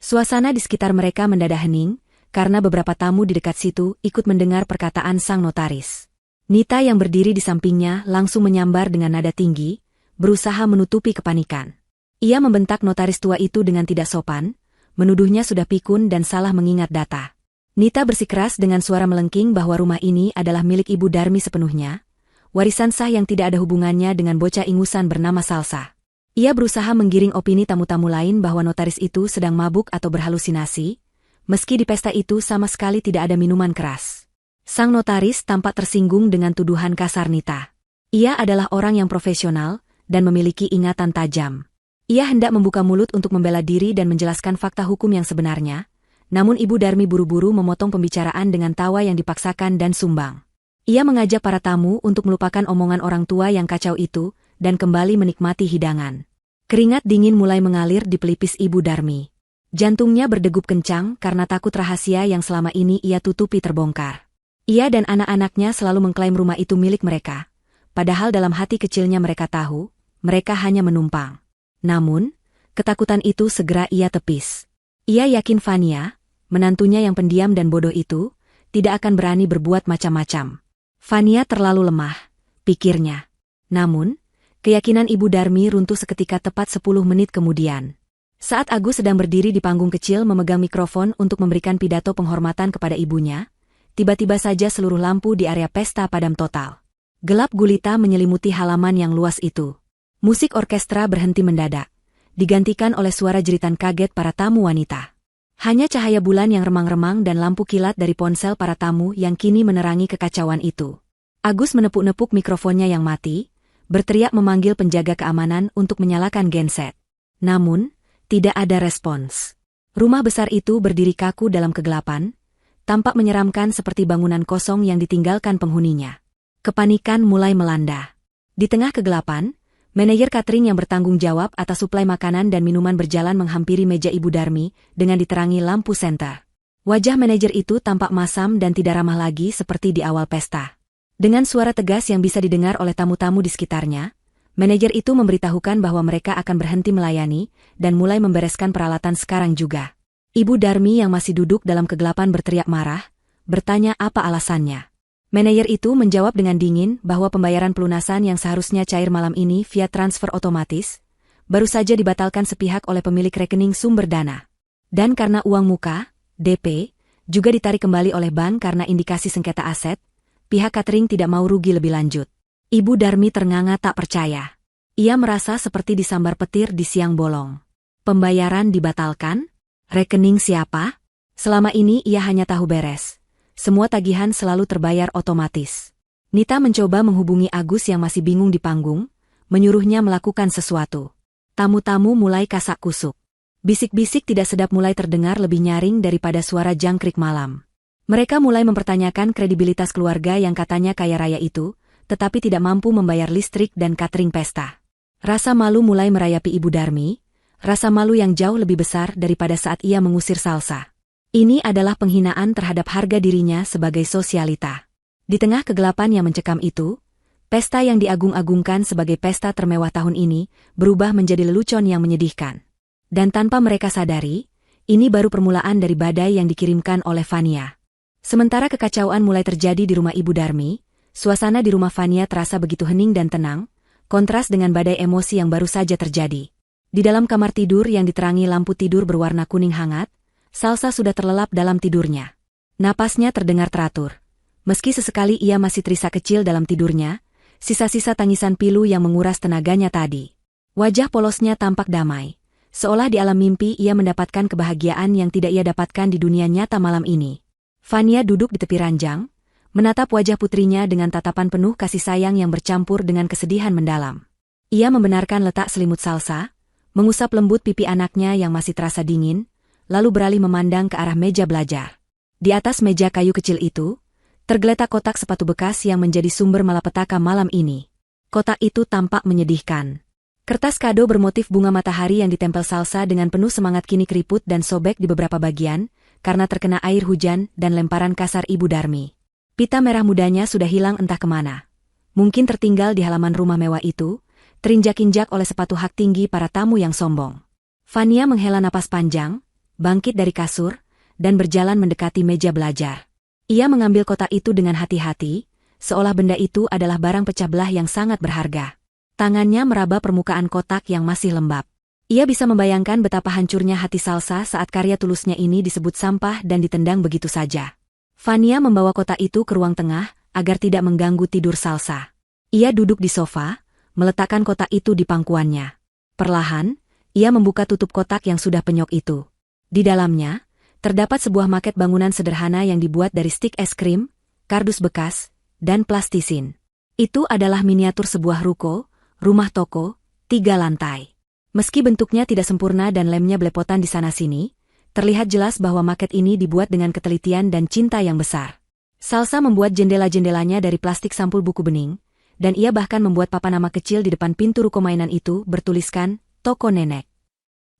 Suasana di sekitar mereka mendadak hening, karena beberapa tamu di dekat situ ikut mendengar perkataan sang notaris. Nita yang berdiri di sampingnya langsung menyambar dengan nada tinggi, berusaha menutupi kepanikan. Ia membentak notaris tua itu dengan tidak sopan, menuduhnya sudah pikun dan salah mengingat data. Nita bersikeras dengan suara melengking bahwa rumah ini adalah milik Ibu Darmi sepenuhnya, warisan sah yang tidak ada hubungannya dengan bocah ingusan bernama Salsa. Ia berusaha menggiring opini tamu-tamu lain bahwa notaris itu sedang mabuk atau berhalusinasi, meski di pesta itu sama sekali tidak ada minuman keras. Sang notaris tampak tersinggung dengan tuduhan kasar Nita. Ia adalah orang yang profesional dan memiliki ingatan tajam. Ia hendak membuka mulut untuk membela diri dan menjelaskan fakta hukum yang sebenarnya, namun Ibu Darmi buru-buru memotong pembicaraan dengan tawa yang dipaksakan dan sumbang. Ia mengajak para tamu untuk melupakan omongan orang tua yang kacau itu, dan kembali menikmati hidangan. Keringat dingin mulai mengalir di pelipis Ibu Darmi. Jantungnya berdegup kencang karena takut rahasia yang selama ini ia tutupi terbongkar. Ia dan anak-anaknya selalu mengklaim rumah itu milik mereka, padahal dalam hati kecilnya mereka tahu, mereka hanya menumpang. Namun, ketakutan itu segera ia tepis. Ia yakin Fania, menantunya yang pendiam dan bodoh itu, tidak akan berani berbuat macam-macam. Fania terlalu lemah, pikirnya. Namun, keyakinan Ibu Darmi runtuh seketika tepat 10 menit kemudian. Saat Agus sedang berdiri di panggung kecil memegang mikrofon untuk memberikan pidato penghormatan kepada ibunya, tiba-tiba saja seluruh lampu di area pesta padam total. Gelap gulita menyelimuti halaman yang luas itu. Musik orkestra berhenti mendadak, digantikan oleh suara jeritan kaget para tamu wanita. Hanya cahaya bulan yang remang-remang dan lampu kilat dari ponsel para tamu yang kini menerangi kekacauan itu. Agus menepuk-nepuk mikrofonnya yang mati, berteriak memanggil penjaga keamanan untuk menyalakan genset. Namun, tidak ada respons. Rumah besar itu berdiri kaku dalam kegelapan, tampak menyeramkan seperti bangunan kosong yang ditinggalkan penghuninya. Kepanikan mulai melanda. Di tengah kegelapan, manajer catering yang bertanggung jawab atas suplai makanan dan minuman berjalan menghampiri meja Ibu Darmi dengan diterangi lampu senter. Wajah manajer itu tampak masam dan tidak ramah lagi seperti di awal pesta. Dengan suara tegas yang bisa didengar oleh tamu-tamu di sekitarnya, manajer itu memberitahukan bahwa mereka akan berhenti melayani dan mulai membereskan peralatan sekarang juga. Ibu Darmi yang masih duduk dalam kegelapan berteriak marah, bertanya apa alasannya. Manajer itu menjawab dengan dingin bahwa pembayaran pelunasan yang seharusnya cair malam ini via transfer otomatis, baru saja dibatalkan sepihak oleh pemilik rekening sumber dana. Dan karena uang muka, DP, juga ditarik kembali oleh bank karena indikasi sengketa aset, pihak catering tidak mau rugi lebih lanjut. Ibu Darmi ternganga tak percaya. Ia merasa seperti disambar petir di siang bolong. Pembayaran dibatalkan? Rekening siapa? Selama ini ia hanya tahu beres. Semua tagihan selalu terbayar otomatis. Nita mencoba menghubungi Agus yang masih bingung di panggung, menyuruhnya melakukan sesuatu. Tamu-tamu mulai kasak kusuk. Bisik-bisik tidak sedap mulai terdengar lebih nyaring daripada suara jangkrik malam. Mereka mulai mempertanyakan kredibilitas keluarga yang katanya kaya raya itu, tetapi tidak mampu membayar listrik dan catering pesta. Rasa malu mulai merayapi Ibu Darmi, rasa malu yang jauh lebih besar daripada saat ia mengusir Salsa. Ini adalah penghinaan terhadap harga dirinya sebagai sosialita. Di tengah kegelapan yang mencekam itu, pesta yang diagung-agungkan sebagai pesta termewah tahun ini berubah menjadi lelucon yang menyedihkan. Dan tanpa mereka sadari, ini baru permulaan dari badai yang dikirimkan oleh Fania. Sementara kekacauan mulai terjadi di rumah Ibu Darmi, Suasana di rumah Fania terasa begitu hening dan tenang, kontras dengan badai emosi yang baru saja terjadi. Di dalam kamar tidur yang diterangi lampu tidur berwarna kuning hangat, Salsa sudah terlelap dalam tidurnya. Napasnya terdengar teratur. Meski sesekali ia masih terisak kecil dalam tidurnya, sisa-sisa tangisan pilu yang menguras tenaganya tadi. Wajah polosnya tampak damai. Seolah di alam mimpi ia mendapatkan kebahagiaan yang tidak ia dapatkan di dunia nyata malam ini. Fania duduk di tepi ranjang, menatap wajah putrinya dengan tatapan penuh kasih sayang yang bercampur dengan kesedihan mendalam. Ia membenarkan letak selimut Salsa, mengusap lembut pipi anaknya yang masih terasa dingin, lalu beralih memandang ke arah meja belajar. Di atas meja kayu kecil itu, tergeletak kotak sepatu bekas yang menjadi sumber malapetaka malam ini. Kotak itu tampak menyedihkan. Kertas kado bermotif bunga matahari yang ditempel Salsa dengan penuh semangat kini keriput dan sobek di beberapa bagian, karena terkena air hujan dan lemparan kasar Ibu Darmi. Pita merah mudanya sudah hilang entah kemana. Mungkin tertinggal di halaman rumah mewah itu, terinjak-injak oleh sepatu hak tinggi para tamu yang sombong. Fania menghela napas panjang, bangkit dari kasur, dan berjalan mendekati meja belajar. Ia mengambil kotak itu dengan hati-hati, seolah benda itu adalah barang pecah belah yang sangat berharga. Tangannya meraba permukaan kotak yang masih lembab. Ia bisa membayangkan betapa hancurnya hati Salsa saat karya tulusnya ini disebut sampah dan ditendang begitu saja. Fania membawa kotak itu ke ruang tengah agar tidak mengganggu tidur Salsa. Ia duduk di sofa, meletakkan kotak itu di pangkuannya. Perlahan, ia membuka tutup kotak yang sudah penyok itu. Di dalamnya, terdapat sebuah maket bangunan sederhana yang dibuat dari stik es krim, kardus bekas, dan plastisin. Itu adalah miniatur sebuah ruko, rumah toko, 3 lantai. Meski bentuknya tidak sempurna dan lemnya belepotan di sana-sini, terlihat jelas bahwa maket ini dibuat dengan ketelitian dan cinta yang besar. Salsa membuat jendela-jendelanya dari plastik sampul buku bening, dan ia bahkan membuat papan nama kecil di depan pintu ruko mainan itu bertuliskan, Toko Nenek.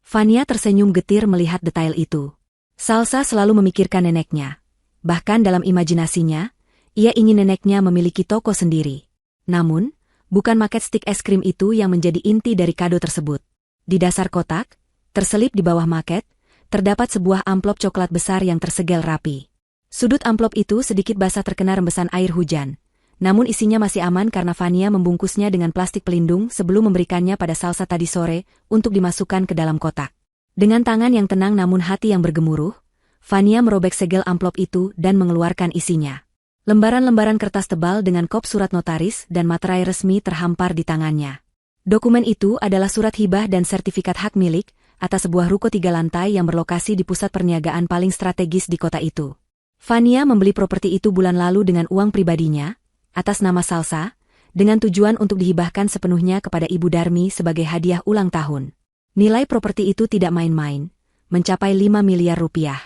Fania tersenyum getir melihat detail itu. Salsa selalu memikirkan neneknya. Bahkan dalam imajinasinya, ia ingin neneknya memiliki toko sendiri. Namun, bukan maket stik es krim itu yang menjadi inti dari kado tersebut. Di dasar kotak, terselip di bawah maket, terdapat sebuah amplop coklat besar yang tersegel rapi. Sudut amplop itu sedikit basah terkena rembesan air hujan. Namun isinya masih aman karena Fania membungkusnya dengan plastik pelindung sebelum memberikannya pada Salsa tadi sore untuk dimasukkan ke dalam kotak. Dengan tangan yang tenang namun hati yang bergemuruh, Fania merobek segel amplop itu dan mengeluarkan isinya. Lembaran-lembaran kertas tebal dengan kop surat notaris dan materai resmi terhampar di tangannya. Dokumen itu adalah surat hibah dan sertifikat hak milik atas sebuah ruko 3 lantai yang berlokasi di pusat perniagaan paling strategis di kota itu. Fania membeli properti itu bulan lalu dengan uang pribadinya, atas nama Salsa, dengan tujuan untuk dihibahkan sepenuhnya kepada Ibu Darmi sebagai hadiah ulang tahun. Nilai properti itu tidak main-main, mencapai 5 miliar rupiah.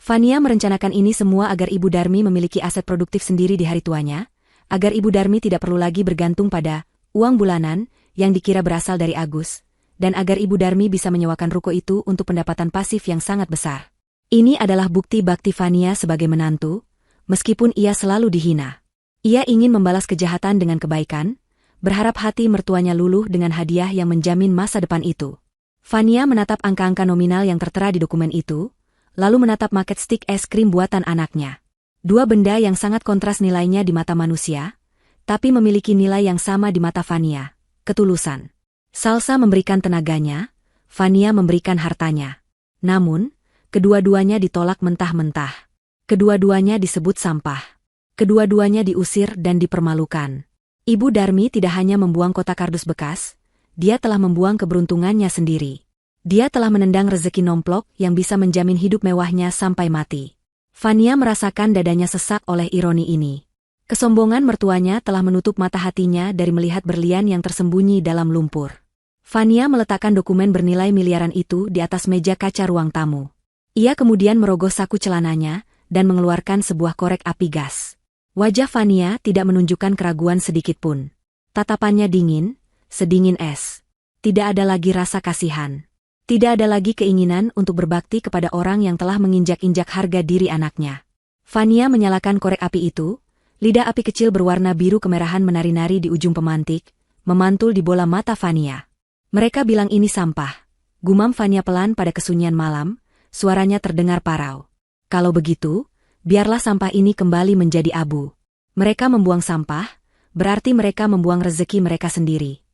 Fania merencanakan ini semua agar Ibu Darmi memiliki aset produktif sendiri di hari tuanya, agar Ibu Darmi tidak perlu lagi bergantung pada uang bulanan yang dikira berasal dari Agus, dan agar Ibu Darmi bisa menyewakan ruko itu untuk pendapatan pasif yang sangat besar. Ini adalah bukti bakti Fania sebagai menantu, meskipun ia selalu dihina. Ia ingin membalas kejahatan dengan kebaikan, berharap hati mertuanya luluh dengan hadiah yang menjamin masa depan itu. Fania menatap angka-angka nominal yang tertera di dokumen itu, lalu menatap maket stik es krim buatan anaknya. 2 benda yang sangat kontras nilainya di mata manusia, tapi memiliki nilai yang sama di mata Fania, ketulusan. Salsa memberikan tenaganya, Fania memberikan hartanya. Namun, kedua-duanya ditolak mentah-mentah. Kedua-duanya disebut sampah. Kedua-duanya diusir dan dipermalukan. Ibu Darmi tidak hanya membuang kotak kardus bekas, dia telah membuang keberuntungannya sendiri. Dia telah menendang rezeki nomplok yang bisa menjamin hidup mewahnya sampai mati. Fania merasakan dadanya sesak oleh ironi ini. Kesombongan mertuanya telah menutup mata hatinya dari melihat berlian yang tersembunyi dalam lumpur. Fania meletakkan dokumen bernilai miliaran itu di atas meja kaca ruang tamu. Ia kemudian merogoh saku celananya dan mengeluarkan sebuah korek api gas. Wajah Fania tidak menunjukkan keraguan sedikitpun. Tatapannya dingin, sedingin es. Tidak ada lagi rasa kasihan. Tidak ada lagi keinginan untuk berbakti kepada orang yang telah menginjak-injak harga diri anaknya. Fania menyalakan korek api itu, lidah api kecil berwarna biru kemerahan menari-nari di ujung pemantik, memantul di bola mata Fania. Mereka bilang ini sampah. Gumam Fania pelan pada kesunyian malam, suaranya terdengar parau. Kalau begitu, biarlah sampah ini kembali menjadi abu. Mereka membuang sampah, berarti mereka membuang rezeki mereka sendiri.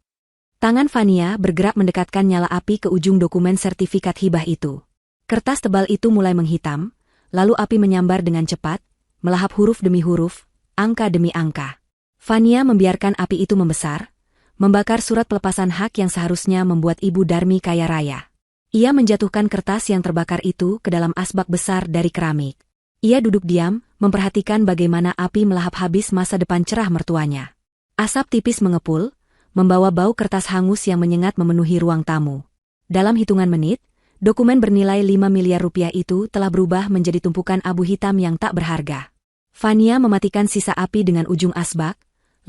Tangan Fania bergerak mendekatkan nyala api ke ujung dokumen sertifikat hibah itu. Kertas tebal itu mulai menghitam, lalu api menyambar dengan cepat, melahap huruf demi huruf, angka demi angka. Fania membiarkan api itu membesar, membakar surat pelepasan hak yang seharusnya membuat Ibu Darmi kaya raya. Ia menjatuhkan kertas yang terbakar itu ke dalam asbak besar dari keramik. Ia duduk diam, memperhatikan bagaimana api melahap habis masa depan cerah mertuanya. Asap tipis mengepul, membawa bau kertas hangus yang menyengat memenuhi ruang tamu. Dalam hitungan menit, dokumen bernilai 5 miliar rupiah itu telah berubah menjadi tumpukan abu hitam yang tak berharga. Fania mematikan sisa api dengan ujung asbak,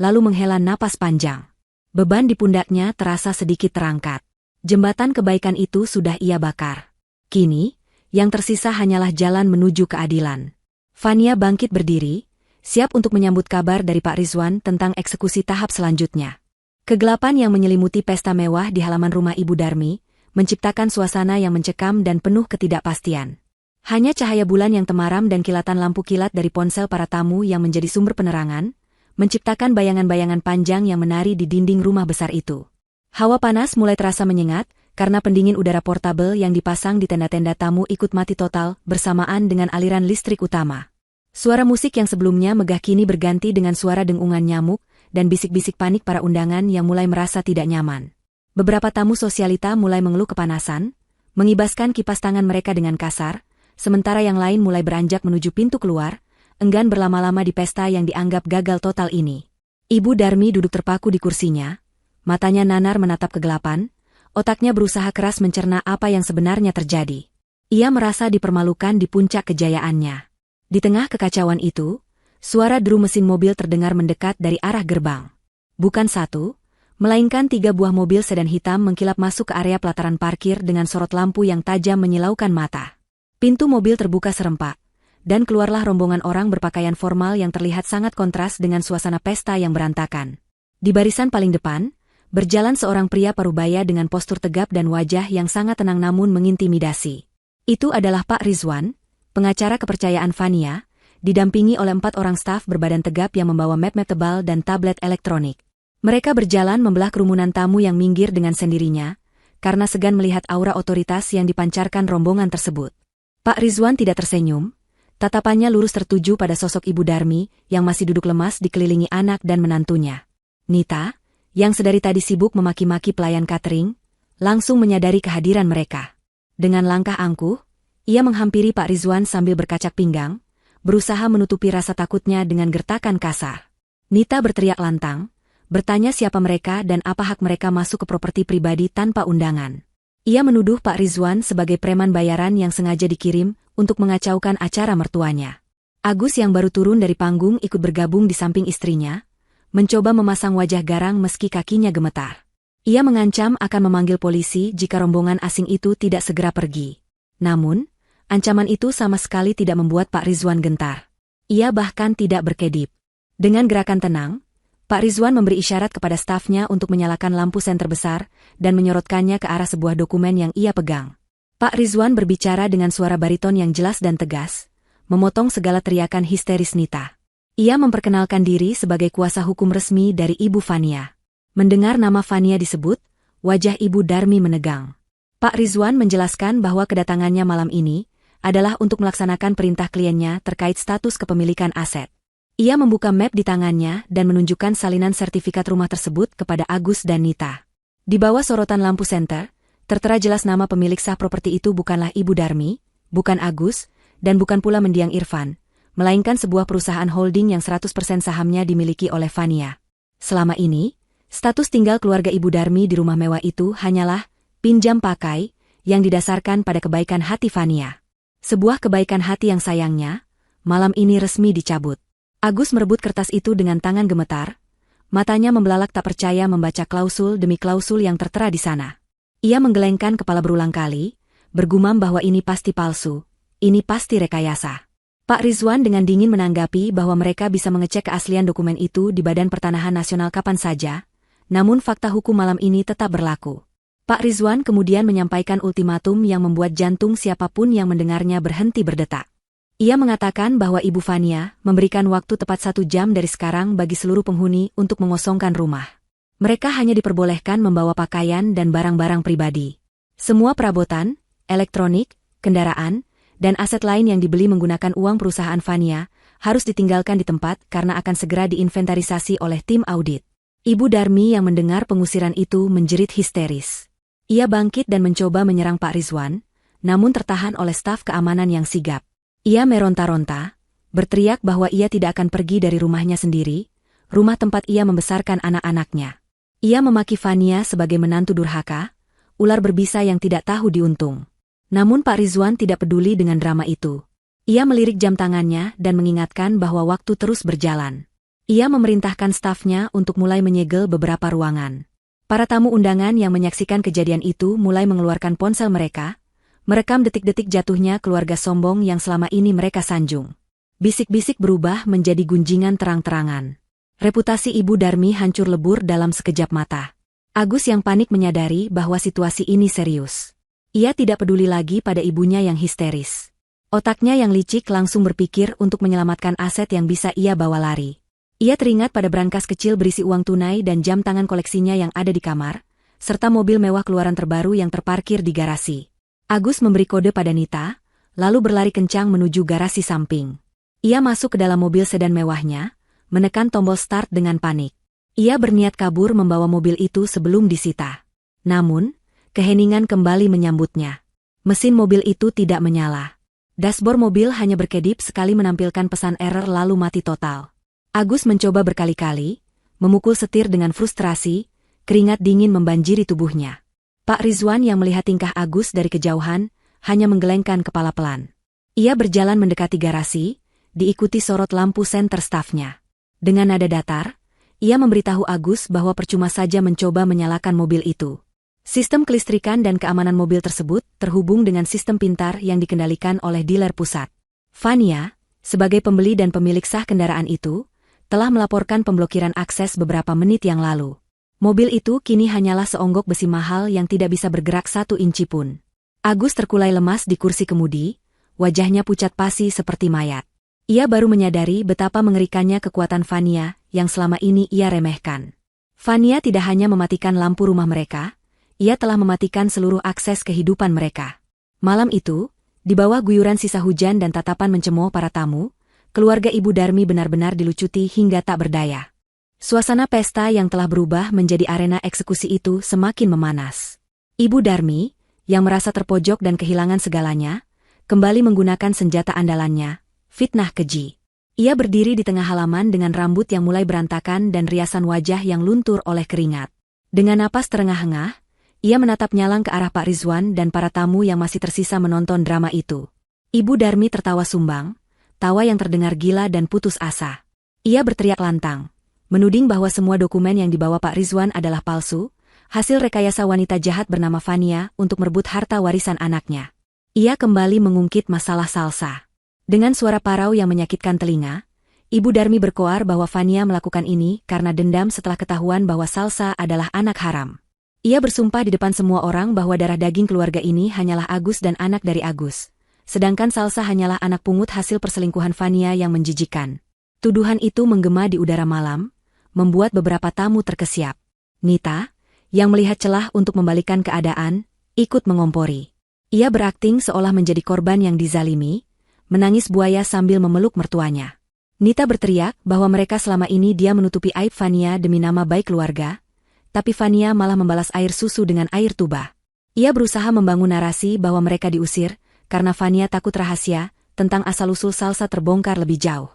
lalu menghela napas panjang. Beban di pundaknya terasa sedikit terangkat. Jembatan kebaikan itu sudah ia bakar. Kini, yang tersisa hanyalah jalan menuju keadilan. Fania bangkit berdiri, siap untuk menyambut kabar dari Pak Rizwan tentang eksekusi tahap selanjutnya. Kegelapan yang menyelimuti pesta mewah di halaman rumah Ibu Darmi, menciptakan suasana yang mencekam dan penuh ketidakpastian. Hanya cahaya bulan yang temaram dan kilatan lampu kilat dari ponsel para tamu yang menjadi sumber penerangan, menciptakan bayangan-bayangan panjang yang menari di dinding rumah besar itu. Hawa panas mulai terasa menyengat, karena pendingin udara portabel yang dipasang di tenda-tenda tamu ikut mati total bersamaan dengan aliran listrik utama. Suara musik yang sebelumnya megah kini berganti dengan suara dengungan nyamuk, dan bisik-bisik panik para undangan yang mulai merasa tidak nyaman. Beberapa tamu sosialita mulai mengeluh kepanasan, mengibaskan kipas tangan mereka dengan kasar, sementara yang lain mulai beranjak menuju pintu keluar, enggan berlama-lama di pesta yang dianggap gagal total ini. Ibu Darmi duduk terpaku di kursinya, matanya nanar menatap kegelapan, otaknya berusaha keras mencerna apa yang sebenarnya terjadi. Ia merasa dipermalukan di puncak kejayaannya. Di tengah kekacauan itu, suara deru mesin mobil terdengar mendekat dari arah gerbang. Bukan satu, melainkan 3 buah mobil sedan hitam mengkilap masuk ke area pelataran parkir dengan sorot lampu yang tajam menyilaukan mata. Pintu mobil terbuka serempak, dan keluarlah rombongan orang berpakaian formal yang terlihat sangat kontras dengan suasana pesta yang berantakan. Di barisan paling depan, berjalan seorang pria parubaya dengan postur tegap dan wajah yang sangat tenang namun mengintimidasi. Itu adalah Pak Rizwan, pengacara kepercayaan Fania, didampingi oleh 4 orang staf berbadan tegap yang membawa map-map tebal dan tablet elektronik. Mereka berjalan membelah kerumunan tamu yang minggir dengan sendirinya, karena segan melihat aura otoritas yang dipancarkan rombongan tersebut. Pak Rizwan tidak tersenyum, tatapannya lurus tertuju pada sosok Ibu Darmi yang masih duduk lemas dikelilingi anak dan menantunya. Nita, yang sedari tadi sibuk memaki-maki pelayan catering, langsung menyadari kehadiran mereka. Dengan langkah angkuh, ia menghampiri Pak Rizwan sambil berkacak pinggang, berusaha menutupi rasa takutnya dengan gertakan kasar. Nita berteriak lantang, bertanya siapa mereka dan apa hak mereka masuk ke properti pribadi tanpa undangan. Ia menuduh Pak Rizwan sebagai preman bayaran yang sengaja dikirim untuk mengacaukan acara mertuanya. Agus yang baru turun dari panggung ikut bergabung di samping istrinya, mencoba memasang wajah garang meski kakinya gemetar. Ia mengancam akan memanggil polisi jika rombongan asing itu tidak segera pergi. Namun, ancaman itu sama sekali tidak membuat Pak Rizwan gentar. Ia bahkan tidak berkedip. Dengan gerakan tenang, Pak Rizwan memberi isyarat kepada stafnya untuk menyalakan lampu senter besar dan menyorotkannya ke arah sebuah dokumen yang ia pegang. Pak Rizwan berbicara dengan suara bariton yang jelas dan tegas, memotong segala teriakan histeris Nita. Ia memperkenalkan diri sebagai kuasa hukum resmi dari Ibu Fania. Mendengar nama Fania disebut, wajah Ibu Darmi menegang. Pak Rizwan menjelaskan bahwa kedatangannya malam ini adalah untuk melaksanakan perintah kliennya terkait status kepemilikan aset. Ia membuka map di tangannya dan menunjukkan salinan sertifikat rumah tersebut kepada Agus dan Nita. Di bawah sorotan lampu senter, tertera jelas nama pemilik sah properti itu bukanlah Ibu Darmi, bukan Agus, dan bukan pula mendiang Irfan, melainkan sebuah perusahaan holding yang 100% sahamnya dimiliki oleh Fania. Selama ini, status tinggal keluarga Ibu Darmi di rumah mewah itu hanyalah pinjam pakai yang didasarkan pada kebaikan hati Fania. Sebuah kebaikan hati yang sayangnya, malam ini resmi dicabut. Agus merebut kertas itu dengan tangan gemetar, matanya membelalak tak percaya membaca klausul demi klausul yang tertera di sana. Ia menggelengkan kepala berulang kali, bergumam bahwa ini pasti palsu, ini pasti rekayasa. Pak Rizwan dengan dingin menanggapi bahwa mereka bisa mengecek keaslian dokumen itu di Badan Pertanahan Nasional kapan saja, namun fakta hukum malam ini tetap berlaku. Pak Rizwan kemudian menyampaikan ultimatum yang membuat jantung siapapun yang mendengarnya berhenti berdetak. Ia mengatakan bahwa Ibu Fania memberikan waktu tepat 1 jam dari sekarang bagi seluruh penghuni untuk mengosongkan rumah. Mereka hanya diperbolehkan membawa pakaian dan barang-barang pribadi. Semua perabotan, elektronik, kendaraan, dan aset lain yang dibeli menggunakan uang perusahaan Fania harus ditinggalkan di tempat karena akan segera diinventarisasi oleh tim audit. Ibu Darmi yang mendengar pengusiran itu menjerit histeris. Ia bangkit dan mencoba menyerang Pak Rizwan, namun tertahan oleh staf keamanan yang sigap. Ia meronta-ronta, berteriak bahwa ia tidak akan pergi dari rumahnya sendiri, rumah tempat ia membesarkan anak-anaknya. Ia memaki Fania sebagai menantu durhaka, ular berbisa yang tidak tahu diuntung. Namun Pak Rizwan tidak peduli dengan drama itu. Ia melirik jam tangannya dan mengingatkan bahwa waktu terus berjalan. Ia memerintahkan stafnya untuk mulai menyegel beberapa ruangan. Para tamu undangan yang menyaksikan kejadian itu mulai mengeluarkan ponsel mereka, merekam detik-detik jatuhnya keluarga sombong yang selama ini mereka sanjung. Bisik-bisik berubah menjadi gunjingan terang-terangan. Reputasi Ibu Darmi hancur lebur dalam sekejap mata. Agus yang panik menyadari bahwa situasi ini serius. Ia tidak peduli lagi pada ibunya yang histeris. Otaknya yang licik langsung berpikir untuk menyelamatkan aset yang bisa ia bawa lari. Ia teringat pada brankas kecil berisi uang tunai dan jam tangan koleksinya yang ada di kamar, serta mobil mewah keluaran terbaru yang terparkir di garasi. Agus memberi kode pada Nita, lalu berlari kencang menuju garasi samping. Ia masuk ke dalam mobil sedan mewahnya, menekan tombol start dengan panik. Ia berniat kabur membawa mobil itu sebelum disita. Namun, keheningan kembali menyambutnya. Mesin mobil itu tidak menyala. Dashboard mobil hanya berkedip sekali menampilkan pesan error lalu mati total. Agus mencoba berkali-kali, memukul setir dengan frustrasi, keringat dingin membanjiri tubuhnya. Pak Rizwan yang melihat tingkah Agus dari kejauhan, hanya menggelengkan kepala pelan. Ia berjalan mendekati garasi, diikuti sorot lampu senter stafnya. Dengan nada datar, ia memberitahu Agus bahwa percuma saja mencoba menyalakan mobil itu. Sistem kelistrikan dan keamanan mobil tersebut terhubung dengan sistem pintar yang dikendalikan oleh dealer pusat. Fania, sebagai pembeli dan pemilik sah kendaraan itu, telah melaporkan pemblokiran akses beberapa menit yang lalu. Mobil itu kini hanyalah seonggok besi mahal yang tidak bisa bergerak 1 inci pun. Agus terkulai lemas di kursi kemudi, wajahnya pucat pasi seperti mayat. Ia baru menyadari betapa mengerikannya kekuatan Fania yang selama ini ia remehkan. Fania tidak hanya mematikan lampu rumah mereka, ia telah mematikan seluruh akses kehidupan mereka. Malam itu, di bawah guyuran sisa hujan dan tatapan mencemooh para tamu, keluarga Ibu Darmi benar-benar dilucuti hingga tak berdaya. Suasana pesta yang telah berubah menjadi arena eksekusi itu semakin memanas. Ibu Darmi, yang merasa terpojok dan kehilangan segalanya, kembali menggunakan senjata andalannya, fitnah keji. Ia berdiri di tengah halaman dengan rambut yang mulai berantakan dan riasan wajah yang luntur oleh keringat. Dengan napas terengah-engah, ia menatap nyalang ke arah Pak Rizwan dan para tamu yang masih tersisa menonton drama itu. Ibu Darmi tertawa sumbang, tawa yang terdengar gila dan putus asa. Ia berteriak lantang, menuding bahwa semua dokumen yang dibawa Pak Rizwan adalah palsu, hasil rekayasa wanita jahat bernama Fania untuk merebut harta warisan anaknya. Ia kembali mengungkit masalah Salsa. Dengan suara parau yang menyakitkan telinga, Ibu Darmi berkoar bahwa Fania melakukan ini karena dendam setelah ketahuan bahwa Salsa adalah anak haram. Ia bersumpah di depan semua orang bahwa darah daging keluarga ini hanyalah Agus dan anak dari Agus, sedangkan Salsa hanyalah anak pungut hasil perselingkuhan Fania yang menjijikan. Tuduhan itu menggema di udara malam, membuat beberapa tamu terkesiap. Nita, yang melihat celah untuk membalikkan keadaan, ikut mengompori. Ia berakting seolah menjadi korban yang dizalimi, menangis buaya sambil memeluk mertuanya. Nita berteriak bahwa mereka selama ini dia menutupi aib Fania demi nama baik keluarga, tapi Fania malah membalas air susu dengan air tuba. Ia berusaha membangun narasi bahwa mereka diusir, karena Fania takut rahasia tentang asal-usul Salsa terbongkar lebih jauh.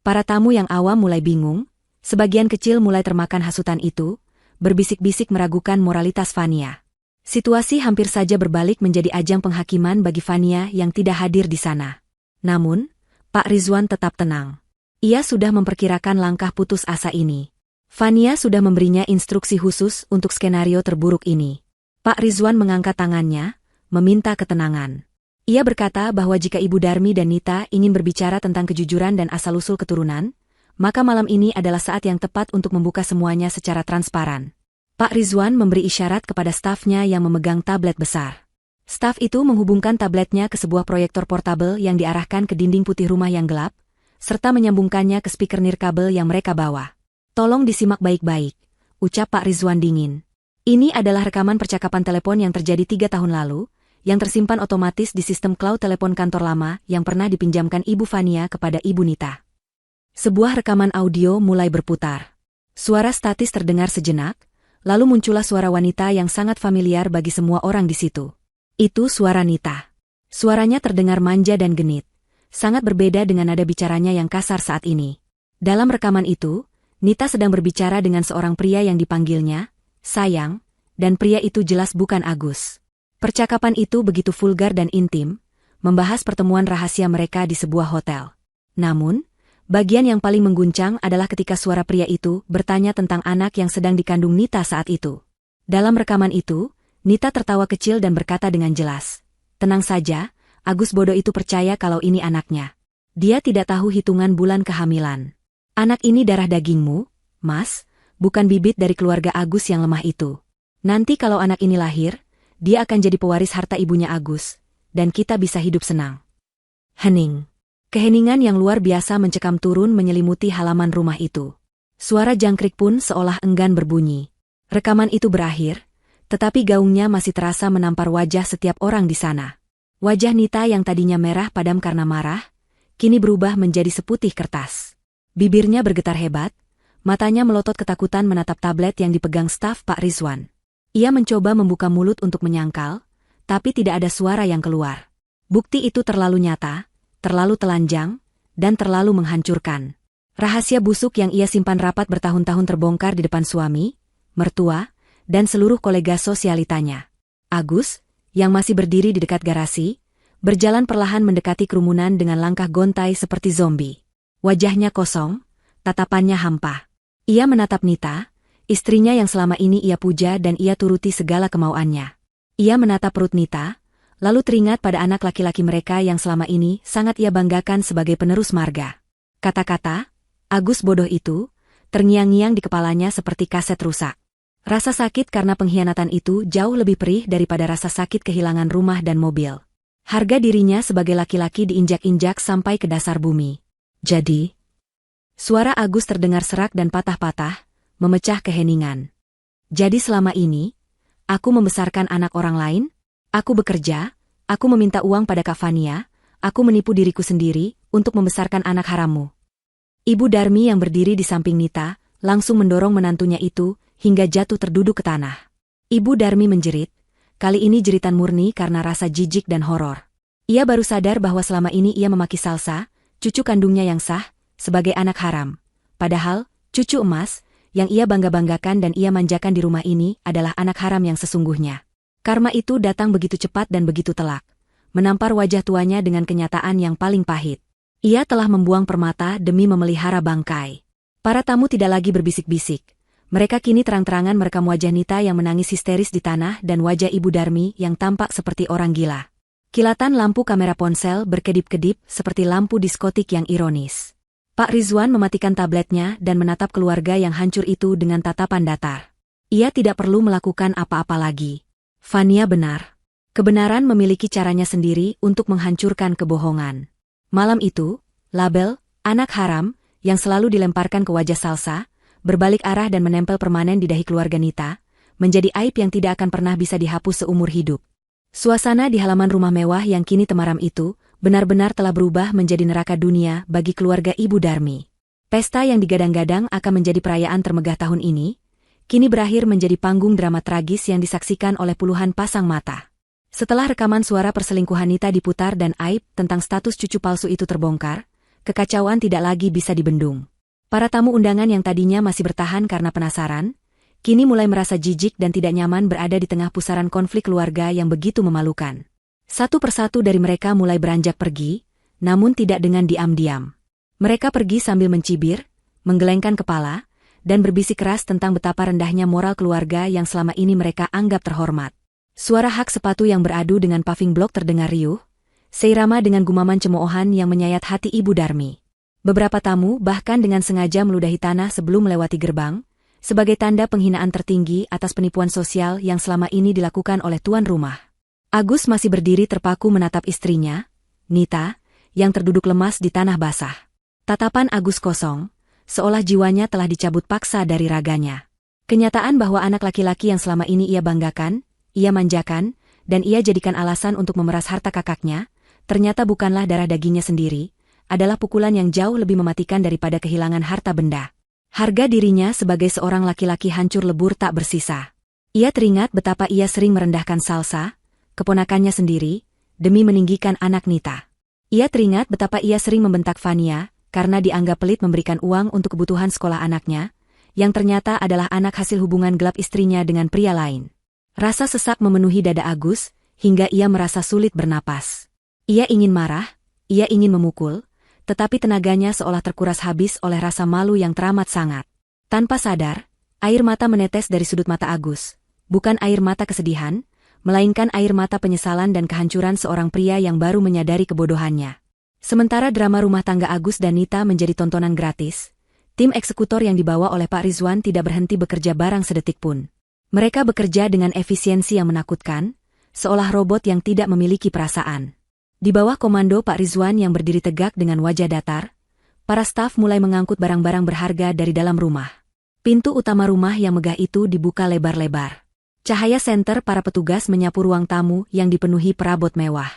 Para tamu yang awam mulai bingung, sebagian kecil mulai termakan hasutan itu, berbisik-bisik meragukan moralitas Fania. Situasi hampir saja berbalik menjadi ajang penghakiman bagi Fania yang tidak hadir di sana. Namun, Pak Rizwan tetap tenang. Ia sudah memperkirakan langkah putus asa ini. Fania sudah memberinya instruksi khusus untuk skenario terburuk ini. Pak Rizwan mengangkat tangannya, meminta ketenangan. Ia berkata bahwa jika Ibu Darmi dan Nita ingin berbicara tentang kejujuran dan asal-usul keturunan, maka malam ini adalah saat yang tepat untuk membuka semuanya secara transparan. Pak Rizwan memberi isyarat kepada stafnya yang memegang tablet besar. Staf itu menghubungkan tabletnya ke sebuah proyektor portabel yang diarahkan ke dinding putih rumah yang gelap, serta menyambungkannya ke speaker nirkabel yang mereka bawa. "Tolong disimak baik-baik," ucap Pak Rizwan dingin. Ini adalah rekaman percakapan telepon yang terjadi 3 tahun lalu, yang tersimpan otomatis di sistem cloud telepon kantor lama yang pernah dipinjamkan Ibu Fania kepada Ibu Nita. Sebuah rekaman audio mulai berputar. Suara statis terdengar sejenak, lalu muncullah suara wanita yang sangat familiar bagi semua orang di situ. Itu suara Nita. Suaranya terdengar manja dan genit, sangat berbeda dengan nada bicaranya yang kasar saat ini. Dalam rekaman itu, Nita sedang berbicara dengan seorang pria yang dipanggilnya sayang, dan pria itu jelas bukan Agus. Percakapan itu begitu vulgar dan intim, membahas pertemuan rahasia mereka di sebuah hotel. Namun, bagian yang paling mengguncang adalah ketika suara pria itu bertanya tentang anak yang sedang dikandung Nita saat itu. Dalam rekaman itu, Nita tertawa kecil dan berkata dengan jelas, "Tenang saja, Agus bodoh itu percaya kalau ini anaknya. Dia tidak tahu hitungan bulan kehamilan. Anak ini darah dagingmu, Mas, bukan bibit dari keluarga Agus yang lemah itu. Nanti kalau anak ini lahir, dia akan jadi pewaris harta ibunya Agus, dan kita bisa hidup senang." Hening. Keheningan yang luar biasa mencekam turun menyelimuti halaman rumah itu. Suara jangkrik pun seolah enggan berbunyi. Rekaman itu berakhir, tetapi gaungnya masih terasa menampar wajah setiap orang di sana. Wajah Nita yang tadinya merah padam karena marah, kini berubah menjadi seputih kertas. Bibirnya bergetar hebat, matanya melotot ketakutan menatap tablet yang dipegang staf Pak Rizwan. Ia mencoba membuka mulut untuk menyangkal, tapi tidak ada suara yang keluar. Bukti itu terlalu nyata, terlalu telanjang, dan terlalu menghancurkan. Rahasia busuk yang ia simpan rapat bertahun-tahun terbongkar di depan suami, mertua, dan seluruh kolega sosialitanya. Agus, yang masih berdiri di dekat garasi, berjalan perlahan mendekati kerumunan dengan langkah gontai seperti zombie. Wajahnya kosong, tatapannya hampa. Ia menatap Nita, istrinya yang selama ini ia puja dan ia turuti segala kemauannya. Ia menatap perut Nita, lalu teringat pada anak laki-laki mereka yang selama ini sangat ia banggakan sebagai penerus marga. Kata-kata, Agus bodoh itu, terngiang-ngiang di kepalanya seperti kaset rusak. Rasa sakit karena pengkhianatan itu jauh lebih perih daripada rasa sakit kehilangan rumah dan mobil. Harga dirinya sebagai laki-laki diinjak-injak sampai ke dasar bumi. Jadi, suara Agus terdengar serak dan patah-patah, memecah keheningan. Jadi selama ini, aku membesarkan anak orang lain, aku bekerja, aku meminta uang pada Kak Fania, aku menipu diriku sendiri untuk membesarkan anak harammu. Ibu Darmi yang berdiri di samping Nita, langsung mendorong menantunya itu, hingga jatuh terduduk ke tanah. Ibu Darmi menjerit, kali ini jeritan murni karena rasa jijik dan horor. Ia baru sadar bahwa selama ini ia memaki Salsa, cucu kandungnya yang sah, sebagai anak haram. Padahal, cucu emas, yang ia bangga-banggakan dan ia manjakan di rumah ini adalah anak haram yang sesungguhnya. Karma itu datang begitu cepat dan begitu telak, menampar wajah tuanya dengan kenyataan yang paling pahit. Ia telah membuang permata demi memelihara bangkai. Para tamu tidak lagi berbisik-bisik. Mereka kini terang-terangan merekam wajah Nita yang menangis histeris di tanah dan wajah Ibu Darmi yang tampak seperti orang gila. Kilatan lampu kamera ponsel berkedip-kedip seperti lampu diskotik yang ironis. Pak Rizwan mematikan tabletnya dan menatap keluarga yang hancur itu dengan tatapan datar. Ia tidak perlu melakukan apa-apa lagi. Fania benar. Kebenaran memiliki caranya sendiri untuk menghancurkan kebohongan. Malam itu, label anak haram yang selalu dilemparkan ke wajah Salsa, berbalik arah dan menempel permanen di dahi keluarga Nita, menjadi aib yang tidak akan pernah bisa dihapus seumur hidup. Suasana di halaman rumah mewah yang kini temaram itu, benar-benar telah berubah menjadi neraka dunia bagi keluarga Ibu Darmi. Pesta yang digadang-gadang akan menjadi perayaan termegah tahun ini, kini berakhir menjadi panggung drama tragis yang disaksikan oleh puluhan pasang mata. Setelah rekaman suara perselingkuhan Nita diputar dan aib tentang status cucu palsu itu terbongkar, kekacauan tidak lagi bisa dibendung. Para tamu undangan yang tadinya masih bertahan karena penasaran, kini mulai merasa jijik dan tidak nyaman berada di tengah pusaran konflik keluarga yang begitu memalukan. Satu persatu dari mereka mulai beranjak pergi, namun tidak dengan diam-diam. Mereka pergi sambil mencibir, menggelengkan kepala, dan berbisik keras tentang betapa rendahnya moral keluarga yang selama ini mereka anggap terhormat. Suara hak sepatu yang beradu dengan paving block terdengar riuh, seirama dengan gumaman cemoohan yang menyayat hati Ibu Darmi. Beberapa tamu bahkan dengan sengaja meludahi tanah sebelum melewati gerbang, sebagai tanda penghinaan tertinggi atas penipuan sosial yang selama ini dilakukan oleh tuan rumah. Agus masih berdiri terpaku menatap istrinya, Nita, yang terduduk lemas di tanah basah. Tatapan Agus kosong, seolah jiwanya telah dicabut paksa dari raganya. Kenyataan bahwa anak laki-laki yang selama ini ia banggakan, ia manjakan, dan ia jadikan alasan untuk memeras harta kakaknya, ternyata bukanlah darah dagingnya sendiri, adalah pukulan yang jauh lebih mematikan daripada kehilangan harta benda. Harga dirinya sebagai seorang laki-laki hancur lebur tak bersisa. Ia teringat betapa ia sering merendahkan Salsa, keponakannya sendiri, demi meninggikan anak Nita. Ia teringat betapa ia sering membentak Fania, karena dianggap pelit memberikan uang untuk kebutuhan sekolah anaknya, yang ternyata adalah anak hasil hubungan gelap istrinya dengan pria lain. Rasa sesak memenuhi dada Agus, hingga ia merasa sulit bernapas. Ia ingin marah, ia ingin memukul, tetapi tenaganya seolah terkuras habis oleh rasa malu yang teramat sangat. Tanpa sadar, air mata menetes dari sudut mata Agus, bukan air mata kesedihan, melainkan air mata penyesalan dan kehancuran seorang pria yang baru menyadari kebodohannya. Sementara drama rumah tangga Agus dan Nita menjadi tontonan gratis, tim eksekutor yang dibawa oleh Pak Rizwan tidak berhenti bekerja barang sedetik pun. Mereka bekerja dengan efisiensi yang menakutkan, seolah robot yang tidak memiliki perasaan. Di bawah komando Pak Rizwan yang berdiri tegak dengan wajah datar, para staf mulai mengangkut barang-barang berharga dari dalam rumah. Pintu utama rumah yang megah itu dibuka lebar-lebar. Cahaya senter para petugas menyapu ruang tamu yang dipenuhi perabot mewah.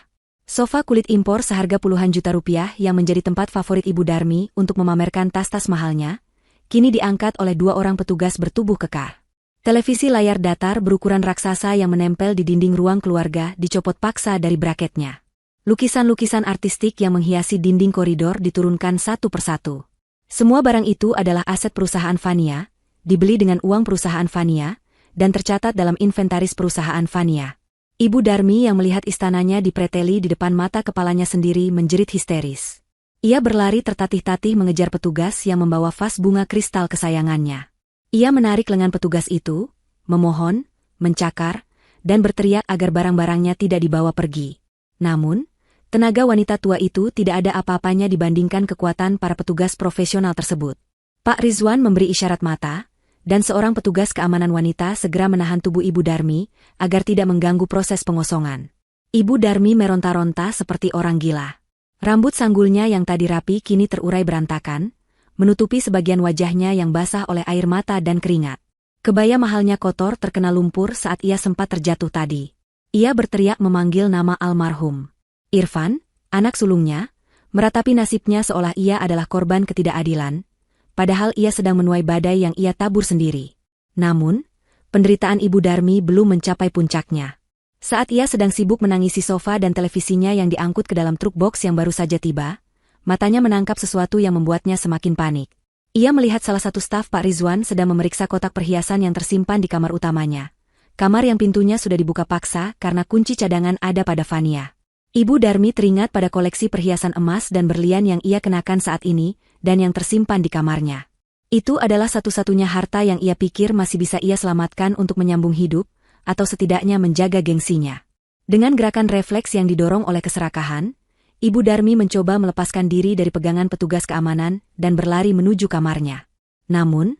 Sofa kulit impor seharga puluhan juta rupiah yang menjadi tempat favorit Ibu Darmi untuk memamerkan tas-tas mahalnya, kini diangkat oleh dua orang petugas bertubuh kekar. Televisi layar datar berukuran raksasa yang menempel di dinding ruang keluarga dicopot paksa dari braketnya. Lukisan-lukisan artistik yang menghiasi dinding koridor diturunkan satu persatu. Semua barang itu adalah aset perusahaan Fania, dibeli dengan uang perusahaan Fania, dan tercatat dalam inventaris perusahaan Fania. Ibu Darmi yang melihat istananya dipreteli di depan mata kepalanya sendiri menjerit histeris. Ia berlari tertatih-tatih mengejar petugas yang membawa vas bunga kristal kesayangannya. Ia menarik lengan petugas itu, memohon, mencakar, dan berteriak agar barang-barangnya tidak dibawa pergi. Namun, tenaga wanita tua itu tidak ada apa-apanya dibandingkan kekuatan para petugas profesional tersebut. Pak Rizwan memberi isyarat mata, dan seorang petugas keamanan wanita segera menahan tubuh Ibu Darmi agar tidak mengganggu proses pengosongan. Ibu Darmi meronta-ronta seperti orang gila. Rambut sanggulnya yang tadi rapi kini terurai berantakan, menutupi sebagian wajahnya yang basah oleh air mata dan keringat. Kebaya mahalnya kotor terkena lumpur saat ia sempat terjatuh tadi. Ia berteriak memanggil nama almarhum Irfan, anak sulungnya, meratapi nasibnya seolah ia adalah korban ketidakadilan, padahal ia sedang menuai badai yang ia tabur sendiri. Namun, penderitaan Ibu Darmi belum mencapai puncaknya. Saat ia sedang sibuk menangisi sofa dan televisinya yang diangkut ke dalam truk box yang baru saja tiba, matanya menangkap sesuatu yang membuatnya semakin panik. Ia melihat salah satu staf Pak Rizwan sedang memeriksa kotak perhiasan yang tersimpan di kamar utamanya. Kamar yang pintunya sudah dibuka paksa karena kunci cadangan ada pada Fania. Ibu Darmi teringat pada koleksi perhiasan emas dan berlian yang ia kenakan saat ini, dan yang tersimpan di kamarnya. Itu adalah satu-satunya harta yang ia pikir masih bisa ia selamatkan untuk menyambung hidup, atau setidaknya menjaga gengsinya. Dengan gerakan refleks yang didorong oleh keserakahan, Ibu Darmi mencoba melepaskan diri dari pegangan petugas keamanan dan berlari menuju kamarnya. Namun,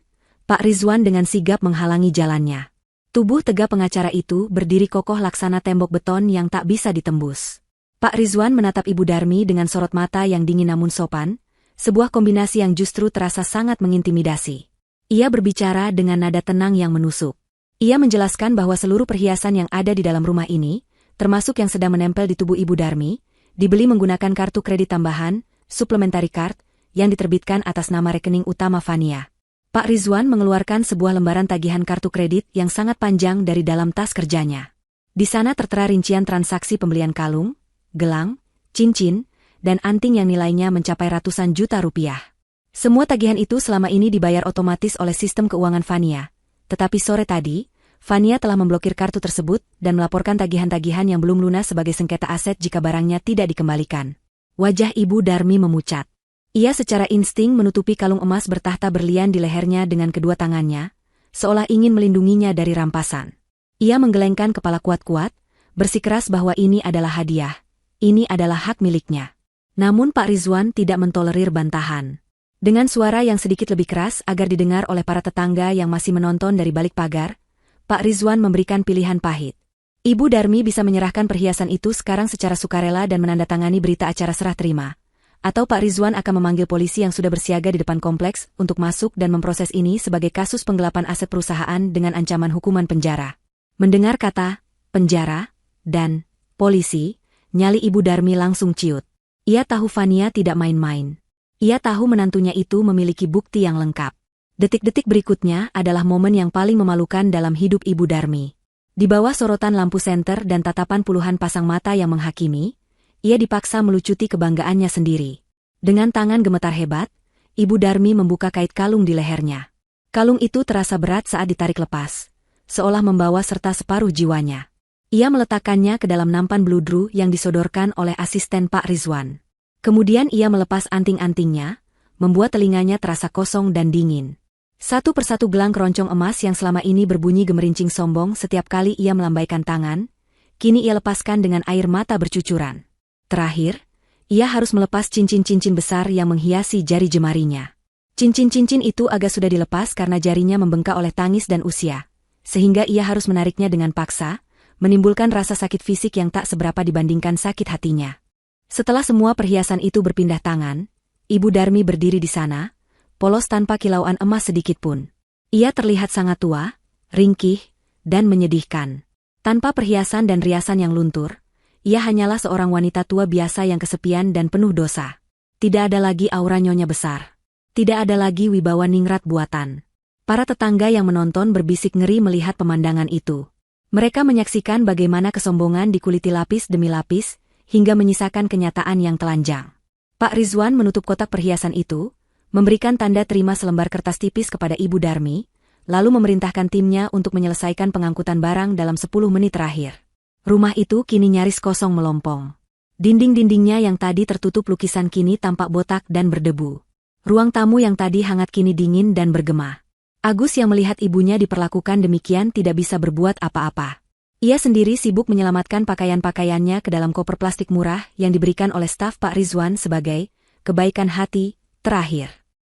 Pak Rizwan dengan sigap menghalangi jalannya. Tubuh tegap pengacara itu berdiri kokoh laksana tembok beton yang tak bisa ditembus. Pak Rizwan menatap Ibu Darmi dengan sorot mata yang dingin namun sopan, sebuah kombinasi yang justru terasa sangat mengintimidasi. Ia berbicara dengan nada tenang yang menusuk. Ia menjelaskan bahwa seluruh perhiasan yang ada di dalam rumah ini, termasuk yang sedang menempel di tubuh Ibu Darmi, dibeli menggunakan kartu kredit tambahan, supplementary card, yang diterbitkan atas nama rekening utama Fania. Pak Rizwan mengeluarkan sebuah lembaran tagihan kartu kredit yang sangat panjang dari dalam tas kerjanya. Di sana tertera rincian transaksi pembelian kalung, gelang, cincin, dan anting yang nilainya mencapai ratusan juta rupiah. Semua tagihan itu selama ini dibayar otomatis oleh sistem keuangan Fania. Tetapi sore tadi, Fania telah memblokir kartu tersebut dan melaporkan tagihan-tagihan yang belum lunas sebagai sengketa aset jika barangnya tidak dikembalikan. Wajah Ibu Darmi memucat. Ia secara insting menutupi kalung emas bertahta berlian di lehernya dengan kedua tangannya, seolah ingin melindunginya dari rampasan. Ia menggelengkan kepala kuat-kuat, bersikeras bahwa ini adalah hadiah. Ini adalah hak miliknya. Namun Pak Rizwan tidak mentolerir bantahan. Dengan suara yang sedikit lebih keras agar didengar oleh para tetangga yang masih menonton dari balik pagar, Pak Rizwan memberikan pilihan pahit. Ibu Darmi bisa menyerahkan perhiasan itu sekarang secara sukarela dan menandatangani berita acara serah terima. Atau Pak Rizwan akan memanggil polisi yang sudah bersiaga di depan kompleks untuk masuk dan memproses ini sebagai kasus penggelapan aset perusahaan dengan ancaman hukuman penjara. Mendengar kata penjara dan polisi, nyali Ibu Darmi langsung ciut. Ia tahu Fania tidak main-main. Ia tahu menantunya itu memiliki bukti yang lengkap. Detik-detik berikutnya adalah momen yang paling memalukan dalam hidup Ibu Darmi. Di bawah sorotan lampu senter dan tatapan puluhan pasang mata yang menghakimi, ia dipaksa melucuti kebanggaannya sendiri. Dengan tangan gemetar hebat, Ibu Darmi membuka kait kalung di lehernya. Kalung itu terasa berat saat ditarik lepas, seolah membawa serta separuh jiwanya. Ia meletakkannya ke dalam nampan bludru yang disodorkan oleh asisten Pak Rizwan. Kemudian ia melepas anting-antingnya, membuat telinganya terasa kosong dan dingin. Satu persatu gelang keroncong emas yang selama ini berbunyi gemerincing sombong setiap kali ia melambaikan tangan, kini ia lepaskan dengan air mata bercucuran. Terakhir, ia harus melepas cincin-cincin besar yang menghiasi jari jemarinya. Cincin-cincin itu agak sudah dilepas karena jarinya membengkak oleh tangis dan usia, sehingga ia harus menariknya dengan paksa, menimbulkan rasa sakit fisik yang tak seberapa dibandingkan sakit hatinya. Setelah semua perhiasan itu berpindah tangan, Ibu Darmi berdiri di sana, polos tanpa kilauan emas sedikitpun. Ia terlihat sangat tua, ringkih, dan menyedihkan. Tanpa perhiasan dan riasan yang luntur, ia hanyalah seorang wanita tua biasa yang kesepian dan penuh dosa. Tidak ada lagi aura nyonya besar. Tidak ada lagi wibawa ningrat buatan. Para tetangga yang menonton berbisik ngeri melihat pemandangan itu. Mereka menyaksikan bagaimana kesombongan dikuliti lapis demi lapis, hingga menyisakan kenyataan yang telanjang. Pak Rizwan menutup kotak perhiasan itu, memberikan tanda terima selembar kertas tipis kepada Ibu Darmi, lalu memerintahkan timnya untuk menyelesaikan pengangkutan barang dalam 10 menit terakhir. Rumah itu kini nyaris kosong melompong. Dinding-dindingnya yang tadi tertutup lukisan kini tampak botak dan berdebu. Ruang tamu yang tadi hangat kini dingin dan bergema. Agus yang melihat ibunya diperlakukan demikian tidak bisa berbuat apa-apa. Ia sendiri sibuk menyelamatkan pakaian-pakaiannya ke dalam koper plastik murah yang diberikan oleh staf Pak Rizwan sebagai kebaikan hati terakhir.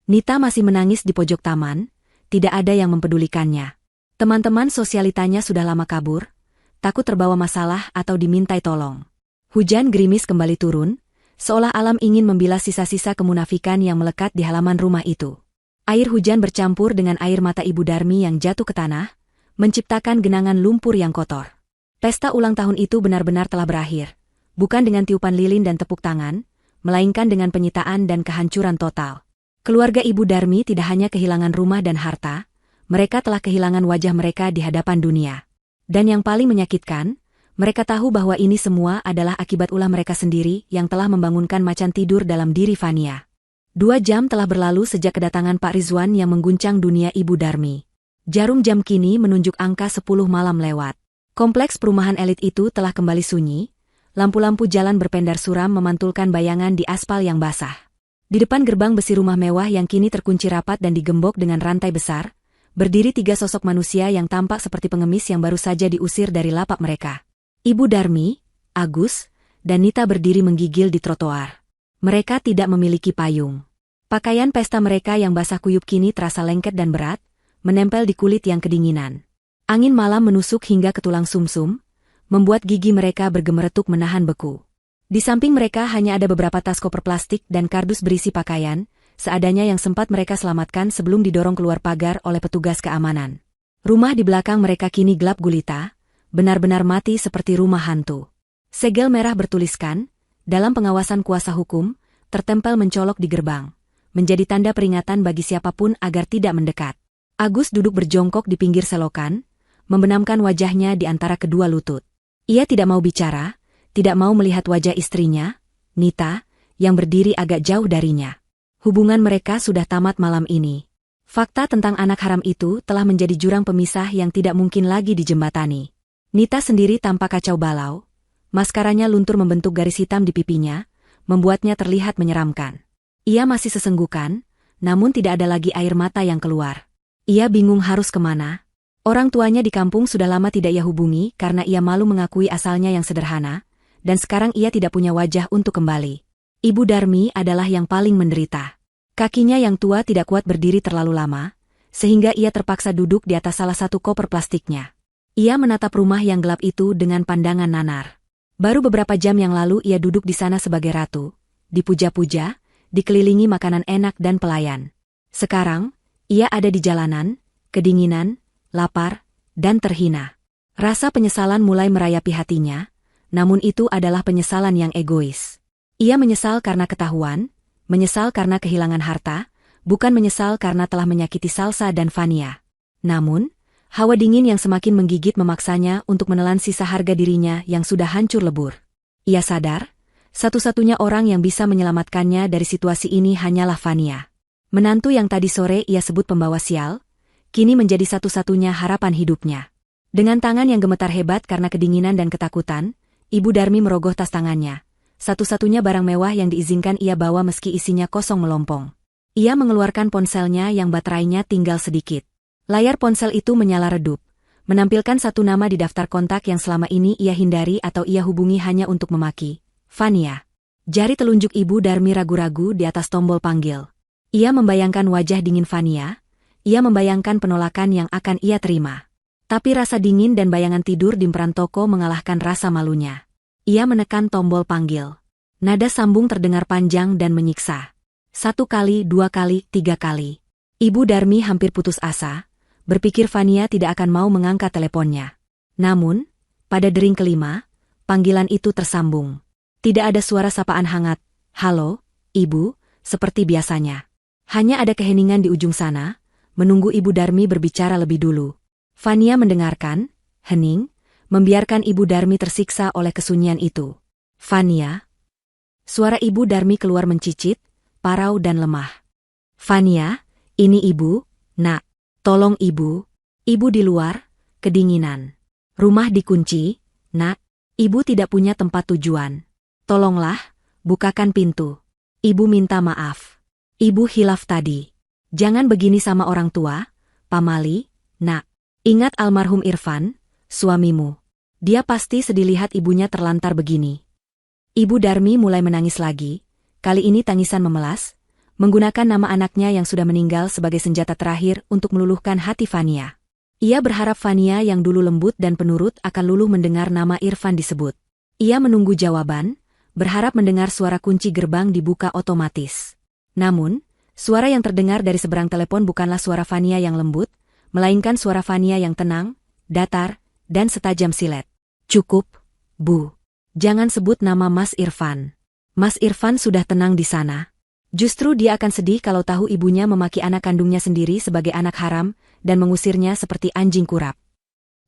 Nita masih menangis di pojok taman, tidak ada yang mempedulikannya. Teman-teman sosialitanya sudah lama kabur, takut terbawa masalah atau dimintai tolong. Hujan gerimis kembali turun, seolah alam ingin membilas sisa-sisa kemunafikan yang melekat di halaman rumah itu. Air hujan bercampur dengan air mata Ibu Darmi yang jatuh ke tanah, menciptakan genangan lumpur yang kotor. Pesta ulang tahun itu benar-benar telah berakhir, bukan dengan tiupan lilin dan tepuk tangan, melainkan dengan penyitaan dan kehancuran total. Keluarga Ibu Darmi tidak hanya kehilangan rumah dan harta, mereka telah kehilangan wajah mereka di hadapan dunia. Dan yang paling menyakitkan, mereka tahu bahwa ini semua adalah akibat ulah mereka sendiri yang telah membangunkan macan tidur dalam diri Fania. 2 jam telah berlalu sejak kedatangan Pak Rizwan yang mengguncang dunia Ibu Darmi. Jarum jam kini menunjuk angka 10 malam lewat. Kompleks perumahan elit itu telah kembali sunyi, lampu-lampu jalan berpendar suram memantulkan bayangan di aspal yang basah. Di depan gerbang besi rumah mewah yang kini terkunci rapat dan digembok dengan rantai besar, berdiri 3 sosok manusia yang tampak seperti pengemis yang baru saja diusir dari lapak mereka. Ibu Darmi, Agus, dan Nita berdiri menggigil di trotoar. Mereka tidak memiliki payung. Pakaian pesta mereka yang basah kuyup kini terasa lengket dan berat, menempel di kulit yang kedinginan. Angin malam menusuk hingga ke tulang sumsum, membuat gigi mereka bergemeretuk menahan beku. Di samping mereka hanya ada beberapa tas koper plastik dan kardus berisi pakaian, seadanya yang sempat mereka selamatkan sebelum didorong keluar pagar oleh petugas keamanan. Rumah di belakang mereka kini gelap gulita, benar-benar mati seperti rumah hantu. Segel merah bertuliskan, dalam pengawasan kuasa hukum, tertempel mencolok di gerbang, menjadi tanda peringatan bagi siapapun agar tidak mendekat. Agus duduk berjongkok di pinggir selokan, membenamkan wajahnya di antara kedua lutut. Ia tidak mau bicara, tidak mau melihat wajah istrinya, Nita, yang berdiri agak jauh darinya. Hubungan mereka sudah tamat malam ini. Fakta tentang anak haram itu telah menjadi jurang pemisah yang tidak mungkin lagi dijembatani. Nita sendiri tampak kacau balau, maskaranya luntur membentuk garis hitam di pipinya, membuatnya terlihat menyeramkan. Ia masih sesenggukan, namun tidak ada lagi air mata yang keluar. Ia bingung harus kemana. Orang tuanya di kampung sudah lama tidak ia hubungi karena ia malu mengakui asalnya yang sederhana, dan sekarang ia tidak punya wajah untuk kembali. Ibu Darmi adalah yang paling menderita. Kakinya yang tua tidak kuat berdiri terlalu lama, sehingga ia terpaksa duduk di atas salah satu koper plastiknya. Ia menatap rumah yang gelap itu dengan pandangan nanar. Baru beberapa jam yang lalu ia duduk di sana sebagai ratu, dipuja-puja, dikelilingi makanan enak dan pelayan. Sekarang, ia ada di jalanan, kedinginan, lapar, dan terhina. Rasa penyesalan mulai merayapi hatinya, namun itu adalah penyesalan yang egois. Ia menyesal karena ketahuan, menyesal karena kehilangan harta, bukan menyesal karena telah menyakiti Salsa dan Vania. Namun, hawa dingin yang semakin menggigit memaksanya untuk menelan sisa harga dirinya yang sudah hancur lebur. Ia sadar, satu-satunya orang yang bisa menyelamatkannya dari situasi ini hanyalah Vania. Menantu yang tadi sore ia sebut pembawa sial, kini menjadi satu-satunya harapan hidupnya. Dengan tangan yang gemetar hebat karena kedinginan dan ketakutan, Ibu Darmi merogoh tas tangannya. Satu-satunya barang mewah yang diizinkan ia bawa meski isinya kosong melompong. Ia mengeluarkan ponselnya yang baterainya tinggal sedikit. Layar ponsel itu menyala redup, menampilkan satu nama di daftar kontak yang selama ini ia hindari atau ia hubungi hanya untuk memaki. Vania. Jari telunjuk Ibu Darmi ragu-ragu di atas tombol panggil. Ia membayangkan wajah dingin Vania, ia membayangkan penolakan yang akan ia terima. Tapi rasa dingin dan bayangan tidur di peran toko mengalahkan rasa malunya. Ia menekan tombol panggil. Nada sambung terdengar panjang dan menyiksa. 1 kali, 2 kali, 3 kali. Ibu Darmi hampir putus asa, berpikir Vania tidak akan mau mengangkat teleponnya. Namun, pada dering kelima, panggilan itu tersambung. Tidak ada suara sapaan hangat, "Halo, Ibu," seperti biasanya. Hanya ada keheningan di ujung sana, menunggu Ibu Darmi berbicara lebih dulu. Vania mendengarkan, hening, membiarkan Ibu Darmi tersiksa oleh kesunyian itu. "Vania?" Suara Ibu Darmi keluar mencicit, parau dan lemah. "Vania, ini Ibu, Nak. Tolong Ibu." Ibu di luar, kedinginan. "Rumah dikunci, Nak. Ibu tidak punya tempat tujuan. Tolonglah, bukakan pintu. Ibu minta maaf. Ibu hilaf tadi. Jangan begini sama orang tua, Pamali, Nak. Ingat almarhum Irfan, suamimu. Dia pasti sedih lihat ibunya terlantar begini." Ibu Darmi mulai menangis lagi, kali ini tangisan memelas, menggunakan nama anaknya yang sudah meninggal sebagai senjata terakhir untuk meluluhkan hati Vania. Ia berharap Vania yang dulu lembut dan penurut akan luluh mendengar nama Irfan disebut. Ia menunggu jawaban, berharap mendengar suara kunci gerbang dibuka otomatis. Namun, suara yang terdengar dari seberang telepon bukanlah suara Vania yang lembut, melainkan suara Vania yang tenang, datar, dan setajam silet. "Cukup, Bu. Jangan sebut nama Mas Irfan. Mas Irfan sudah tenang di sana. Justru dia akan sedih kalau tahu ibunya memaki anak kandungnya sendiri sebagai anak haram dan mengusirnya seperti anjing kurap."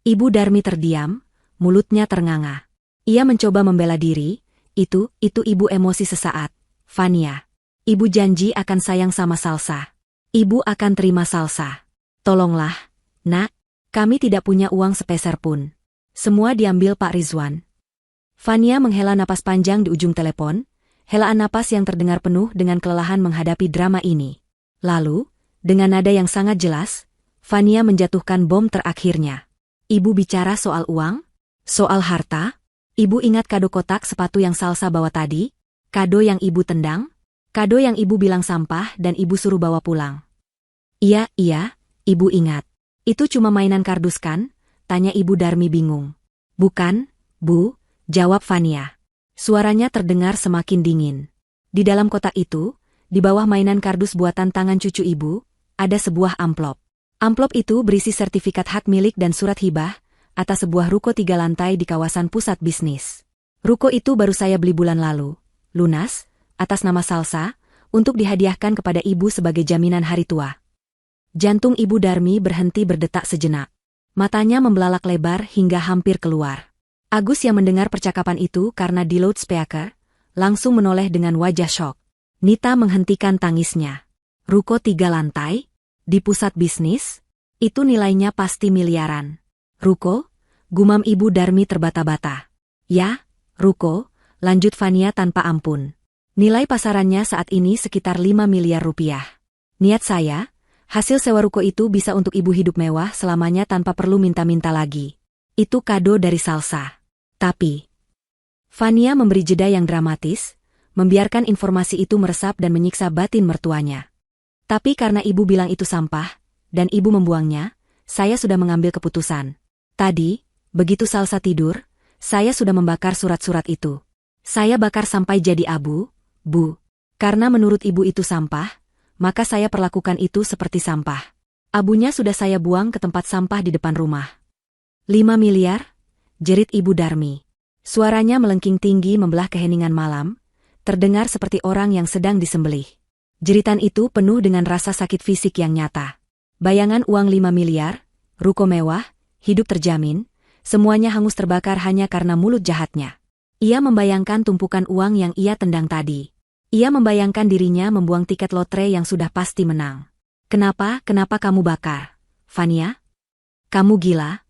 Ibu Darmi terdiam, mulutnya ternganga. Ia mencoba membela diri, itu Ibu emosi sesaat. "Vania. Ibu janji akan sayang sama Salsa. Ibu akan terima Salsa. Tolonglah, Nak, kami tidak punya uang sepeser pun. Semua diambil Pak Rizwan." Vania menghela napas panjang di ujung telepon, helaan napas yang terdengar penuh dengan kelelahan menghadapi drama ini. Lalu, dengan nada yang sangat jelas, Vania menjatuhkan bom terakhirnya. "Ibu bicara soal uang? Soal harta? Ibu ingat kado kotak sepatu yang Salsa bawa tadi? Kado yang Ibu tendang? Kado yang Ibu bilang sampah dan Ibu suruh bawa pulang?" Iya, Ibu ingat. "Itu cuma mainan kardus kan?" tanya Ibu Darmi bingung. "Bukan, Bu," jawab Vania. Suaranya terdengar semakin dingin. Di dalam kotak itu, di bawah mainan kardus buatan tangan cucu Ibu, ada sebuah amplop. Amplop itu berisi sertifikat hak milik dan surat hibah atas sebuah ruko 3 lantai di kawasan pusat bisnis. Ruko itu baru saya beli bulan lalu, lunas, atas nama Salsa, untuk dihadiahkan kepada Ibu sebagai jaminan hari tua. Jantung Ibu Darmi berhenti berdetak sejenak. Matanya membelalak lebar hingga hampir keluar. Agus yang mendengar percakapan itu karena di loudspeaker, langsung menoleh dengan wajah syok. Nita menghentikan tangisnya. Ruko 3 lantai? Di pusat bisnis? Itu nilainya pasti miliaran. "Ruko?" gumam Ibu Darmi terbata-bata. "Ya, ruko," lanjut Vania tanpa ampun. "Nilai pasarannya saat ini sekitar 5 miliar rupiah. Niat saya, hasil sewa ruko itu bisa untuk Ibu hidup mewah selamanya tanpa perlu minta-minta lagi. Itu kado dari Salsa. Tapi..." Vania memberi jeda yang dramatis, membiarkan informasi itu meresap dan menyiksa batin mertuanya. "Tapi karena Ibu bilang itu sampah, dan Ibu membuangnya, saya sudah mengambil keputusan. Tadi, begitu Salsa tidur, saya sudah membakar surat-surat itu. Saya bakar sampai jadi abu, Bu. Karena menurut ibu itu sampah, maka saya perlakukan itu seperti sampah. Abunya sudah saya buang ke tempat sampah di depan rumah. 5 miliar? Jerit Ibu Darmi. Suaranya melengking tinggi membelah keheningan malam, terdengar seperti orang yang sedang disembelih. Jeritan itu penuh dengan rasa sakit fisik yang nyata. Bayangan uang 5 miliar, ruko mewah, hidup terjamin, semuanya hangus terbakar hanya karena mulut jahatnya. Ia membayangkan tumpukan uang yang ia tendang tadi. Ia membayangkan dirinya membuang tiket lotre yang sudah pasti menang. Kenapa kamu bakar, Fania? Kamu gila?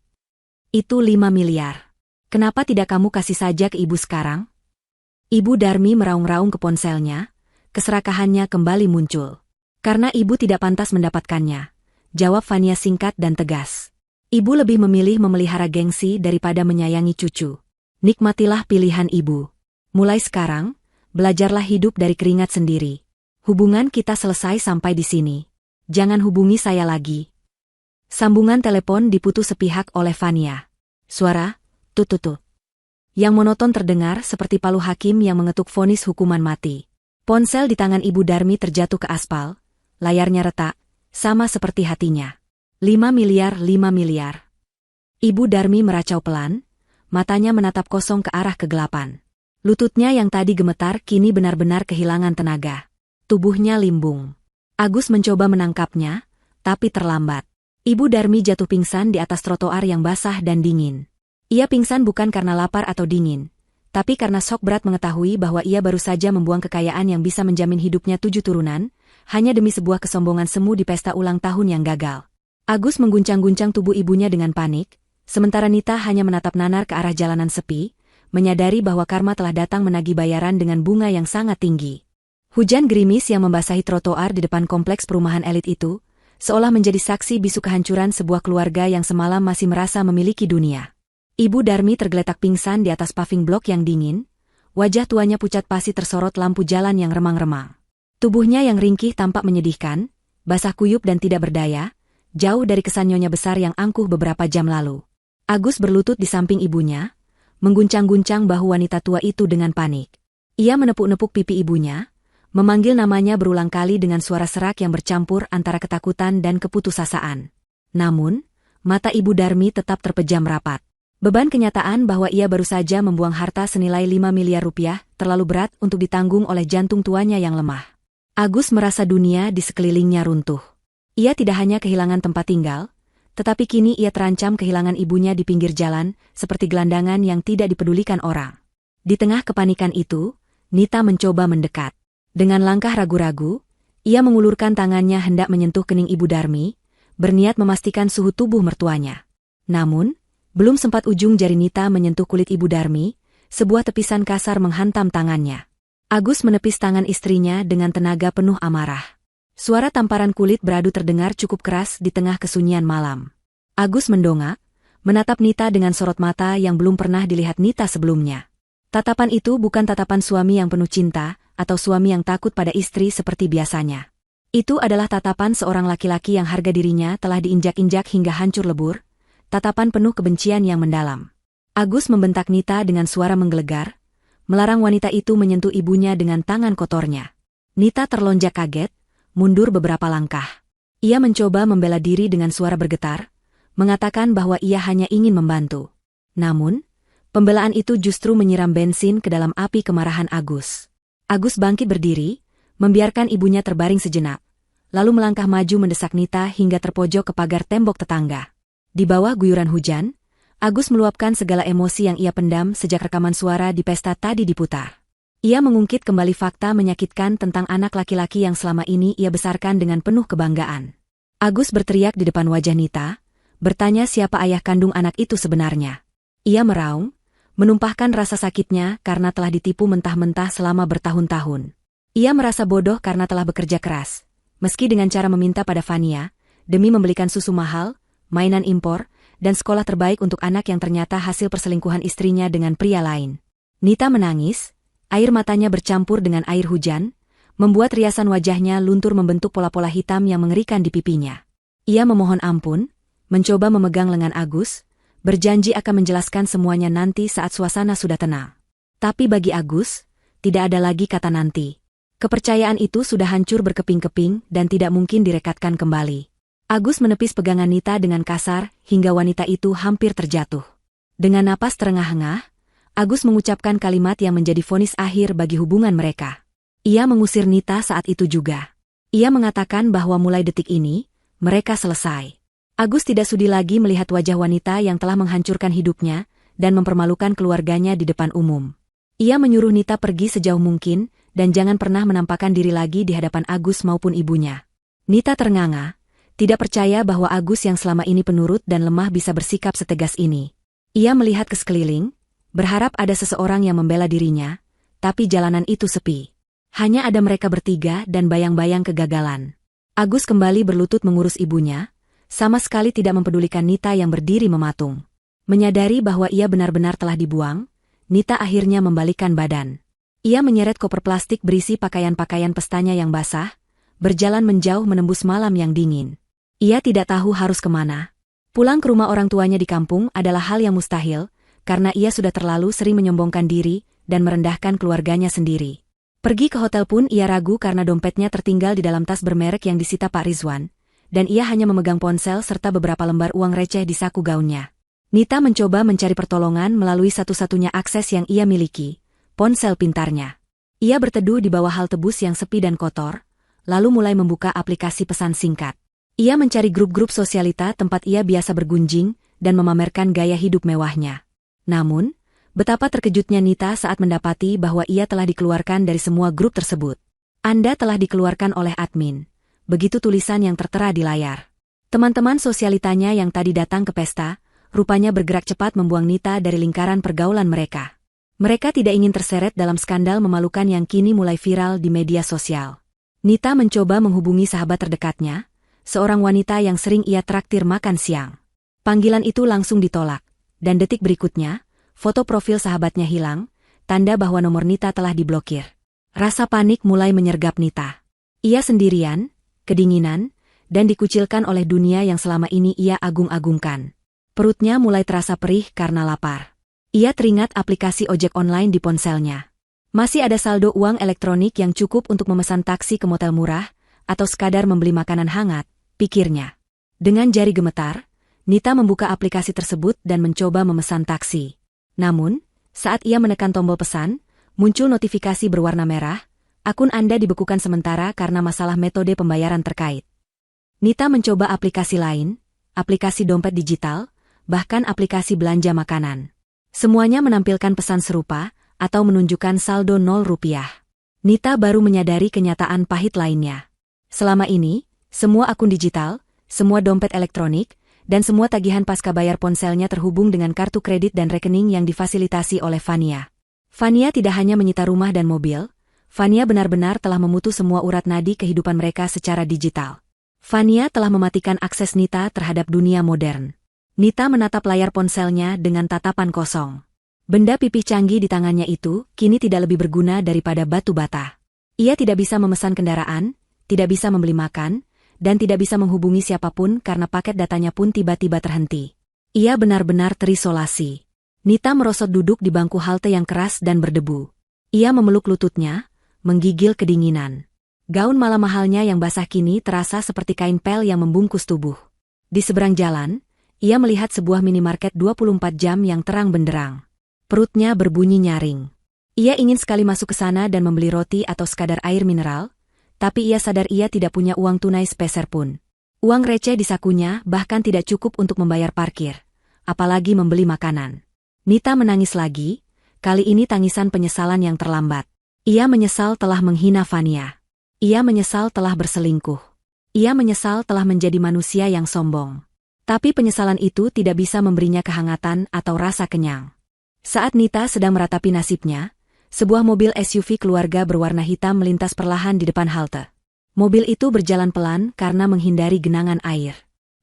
Itu 5 miliar. Kenapa tidak kamu kasih saja ke ibu sekarang? Ibu Darmi meraung-raung ke ponselnya, keserakahannya kembali muncul. Karena ibu tidak pantas mendapatkannya, jawab Fania singkat dan tegas. Ibu lebih memilih memelihara gengsi daripada menyayangi cucu. Nikmatilah pilihan ibu. Mulai sekarang, belajarlah hidup dari keringat sendiri. Hubungan kita selesai sampai di sini. Jangan hubungi saya lagi. Sambungan telepon diputus sepihak oleh Fania. Suara, tut-tut. Yang monoton terdengar seperti palu hakim yang mengetuk vonis hukuman mati. Ponsel di tangan Ibu Darmi terjatuh ke aspal, layarnya retak, sama seperti hatinya. 5 miliar, 5 miliar. Ibu Darmi meracau pelan, matanya menatap kosong ke arah kegelapan. Lututnya yang tadi gemetar kini benar-benar kehilangan tenaga. Tubuhnya limbung. Agus mencoba menangkapnya, tapi terlambat. Ibu Darmi jatuh pingsan di atas trotoar yang basah dan dingin. Ia pingsan bukan karena lapar atau dingin, tapi karena shock berat mengetahui bahwa ia baru saja membuang kekayaan yang bisa menjamin hidupnya 7 turunan, hanya demi sebuah kesombongan semu di pesta ulang tahun yang gagal. Agus mengguncang-guncang tubuh ibunya dengan panik, sementara Nita hanya menatap nanar ke arah jalanan sepi, menyadari bahwa karma telah datang menagih bayaran dengan bunga yang sangat tinggi. Hujan gerimis yang membasahi trotoar di depan kompleks perumahan elit itu, seolah menjadi saksi bisu kehancuran sebuah keluarga yang semalam masih merasa memiliki dunia. Ibu Darmi tergeletak pingsan di atas paving blok yang dingin, wajah tuanya pucat pasi tersorot lampu jalan yang remang-remang. Tubuhnya yang ringkih tampak menyedihkan, basah kuyup dan tidak berdaya, jauh dari kesan nyonya besar yang angkuh beberapa jam lalu. Agus berlutut di samping ibunya, mengguncang-guncang bahu wanita tua itu dengan panik. Ia menepuk-nepuk pipi ibunya, memanggil namanya berulang kali dengan suara serak yang bercampur antara ketakutan dan keputusasaan. Namun, mata Ibu Darmi tetap terpejam rapat. Beban kenyataan bahwa ia baru saja membuang harta senilai 5 miliar rupiah terlalu berat untuk ditanggung oleh jantung tuanya yang lemah. Agus merasa dunia di sekelilingnya runtuh. Ia tidak hanya kehilangan tempat tinggal, tetapi kini ia terancam kehilangan ibunya di pinggir jalan, seperti gelandangan yang tidak dipedulikan orang. Di tengah kepanikan itu, Nita mencoba mendekat. Dengan langkah ragu-ragu, ia mengulurkan tangannya hendak menyentuh kening Ibu Darmi, berniat memastikan suhu tubuh mertuanya. Namun, belum sempat ujung jari Nita menyentuh kulit Ibu Darmi, sebuah tepisan kasar menghantam tangannya. Agus menepis tangan istrinya dengan tenaga penuh amarah. Suara tamparan kulit beradu terdengar cukup keras di tengah kesunyian malam. Agus mendongak, menatap Nita dengan sorot mata yang belum pernah dilihat Nita sebelumnya. Tatapan itu bukan tatapan suami yang penuh cinta, atau suami yang takut pada istri seperti biasanya. Itu adalah tatapan seorang laki-laki yang harga dirinya telah diinjak-injak hingga hancur lebur, tatapan penuh kebencian yang mendalam. Agus membentak Nita dengan suara menggelegar, melarang wanita itu menyentuh ibunya dengan tangan kotornya. Nita terlonjak kaget, mundur beberapa langkah. Ia mencoba membela diri dengan suara bergetar, mengatakan bahwa ia hanya ingin membantu. Namun, pembelaan itu justru menyiram bensin ke dalam api kemarahan Agus. Agus bangkit berdiri, membiarkan ibunya terbaring sejenak, lalu melangkah maju mendesak Nita hingga terpojok ke pagar tembok tetangga. Di bawah guyuran hujan, Agus meluapkan segala emosi yang ia pendam sejak rekaman suara di pesta tadi diputar. Ia mengungkit kembali fakta menyakitkan tentang anak laki-laki yang selama ini ia besarkan dengan penuh kebanggaan. Agus berteriak di depan wajah Nita, bertanya siapa ayah kandung anak itu sebenarnya. Ia meraung, menumpahkan rasa sakitnya karena telah ditipu mentah-mentah selama bertahun-tahun. Ia merasa bodoh karena telah bekerja keras, meski dengan cara meminta pada Fania, demi membelikan susu mahal, mainan impor, dan sekolah terbaik untuk anak yang ternyata hasil perselingkuhan istrinya dengan pria lain. Nita menangis, air matanya bercampur dengan air hujan, membuat riasan wajahnya luntur membentuk pola-pola hitam yang mengerikan di pipinya. Ia memohon ampun, mencoba memegang lengan Agus, berjanji akan menjelaskan semuanya nanti saat suasana sudah tenang. Tapi bagi Agus, tidak ada lagi kata nanti. Kepercayaan itu sudah hancur berkeping-keping dan tidak mungkin direkatkan kembali. Agus menepis pegangan Nita dengan kasar hingga wanita itu hampir terjatuh. Dengan napas terengah-engah, Agus mengucapkan kalimat yang menjadi vonis akhir bagi hubungan mereka. Ia mengusir Nita saat itu juga. Ia mengatakan bahwa mulai detik ini, mereka selesai. Agus tidak sudi lagi melihat wajah wanita yang telah menghancurkan hidupnya dan mempermalukan keluarganya di depan umum. Ia menyuruh Nita pergi sejauh mungkin dan jangan pernah menampakkan diri lagi di hadapan Agus maupun ibunya. Nita ternganga, tidak percaya bahwa Agus yang selama ini penurut dan lemah bisa bersikap setegas ini. Ia melihat ke sekeliling, berharap ada seseorang yang membela dirinya, tapi jalanan itu sepi. Hanya ada mereka bertiga dan bayang-bayang kegagalan. Agus kembali berlutut mengurus ibunya, sama sekali tidak mempedulikan Nita yang berdiri mematung. Menyadari bahwa ia benar-benar telah dibuang, Nita akhirnya membalikkan badan. Ia menyeret koper plastik berisi pakaian-pakaian pestanya yang basah, berjalan menjauh menembus malam yang dingin. Ia tidak tahu harus kemana. Pulang ke rumah orang tuanya di kampung adalah hal yang mustahil, karena ia sudah terlalu sering menyombongkan diri dan merendahkan keluarganya sendiri. Pergi ke hotel pun ia ragu karena dompetnya tertinggal di dalam tas bermerek yang disita Pak Rizwan, dan ia hanya memegang ponsel serta beberapa lembar uang receh di saku gaunnya. Nita mencoba mencari pertolongan melalui satu-satunya akses yang ia miliki, ponsel pintarnya. Ia berteduh di bawah halte bus yang sepi dan kotor, lalu mulai membuka aplikasi pesan singkat. Ia mencari grup-grup sosialita tempat ia biasa bergunjing dan memamerkan gaya hidup mewahnya. Namun, betapa terkejutnya Nita saat mendapati bahwa ia telah dikeluarkan dari semua grup tersebut. Anda telah dikeluarkan oleh admin. Begitu tulisan yang tertera di layar. Teman-teman sosialitanya yang tadi datang ke pesta, rupanya bergerak cepat membuang Nita dari lingkaran pergaulan mereka. Mereka tidak ingin terseret dalam skandal memalukan yang kini mulai viral di media sosial. Nita mencoba menghubungi sahabat terdekatnya, seorang wanita yang sering ia traktir makan siang. Panggilan itu langsung ditolak, dan detik berikutnya, foto profil sahabatnya hilang, tanda bahwa nomor Nita telah diblokir. Rasa panik mulai menyergap Nita. Ia sendirian, kedinginan, dan dikucilkan oleh dunia yang selama ini ia agung-agungkan. Perutnya mulai terasa perih karena lapar. Ia teringat aplikasi ojek online di ponselnya. Masih ada saldo uang elektronik yang cukup untuk memesan taksi ke motel murah, atau sekadar membeli makanan hangat, pikirnya. Dengan jari gemetar, Nita membuka aplikasi tersebut dan mencoba memesan taksi. Namun, saat ia menekan tombol pesan, muncul notifikasi berwarna merah, akun Anda dibekukan sementara karena masalah metode pembayaran terkait. Nita mencoba aplikasi lain, aplikasi dompet digital, bahkan aplikasi belanja makanan. Semuanya menampilkan pesan serupa, atau menunjukkan saldo 0 rupiah. Nita baru menyadari kenyataan pahit lainnya. Selama ini, semua akun digital, semua dompet elektronik, dan semua tagihan pasca bayar ponselnya terhubung dengan kartu kredit dan rekening yang difasilitasi oleh Vania. Vania tidak hanya menyita rumah dan mobil, Vania benar-benar telah memutus semua urat nadi kehidupan mereka secara digital. Vania telah mematikan akses Nita terhadap dunia modern. Nita menatap layar ponselnya dengan tatapan kosong. Benda pipih canggih di tangannya itu kini tidak lebih berguna daripada batu bata. Ia tidak bisa memesan kendaraan, tidak bisa membeli makan, dan tidak bisa menghubungi siapapun karena paket datanya pun tiba-tiba terhenti. Ia benar-benar terisolasi. Nita merosot duduk di bangku halte yang keras dan berdebu. Ia memeluk lututnya, menggigil kedinginan. Gaun malam mahalnya yang basah kini terasa seperti kain pel yang membungkus tubuh. Di seberang jalan, ia melihat sebuah minimarket 24 jam yang terang benderang. Perutnya berbunyi nyaring. Ia ingin sekali masuk ke sana dan membeli roti atau sekadar air mineral, tapi ia sadar ia tidak punya uang tunai sepeser pun. Uang receh di sakunya bahkan tidak cukup untuk membayar parkir, apalagi membeli makanan. Nita menangis lagi, kali ini tangisan penyesalan yang terlambat. Ia menyesal telah menghina Vania. Ia menyesal telah berselingkuh. Ia menyesal telah menjadi manusia yang sombong. Tapi penyesalan itu tidak bisa memberinya kehangatan atau rasa kenyang. Saat Nita sedang meratapi nasibnya, sebuah mobil SUV keluarga berwarna hitam melintas perlahan di depan halte. Mobil itu berjalan pelan karena menghindari genangan air.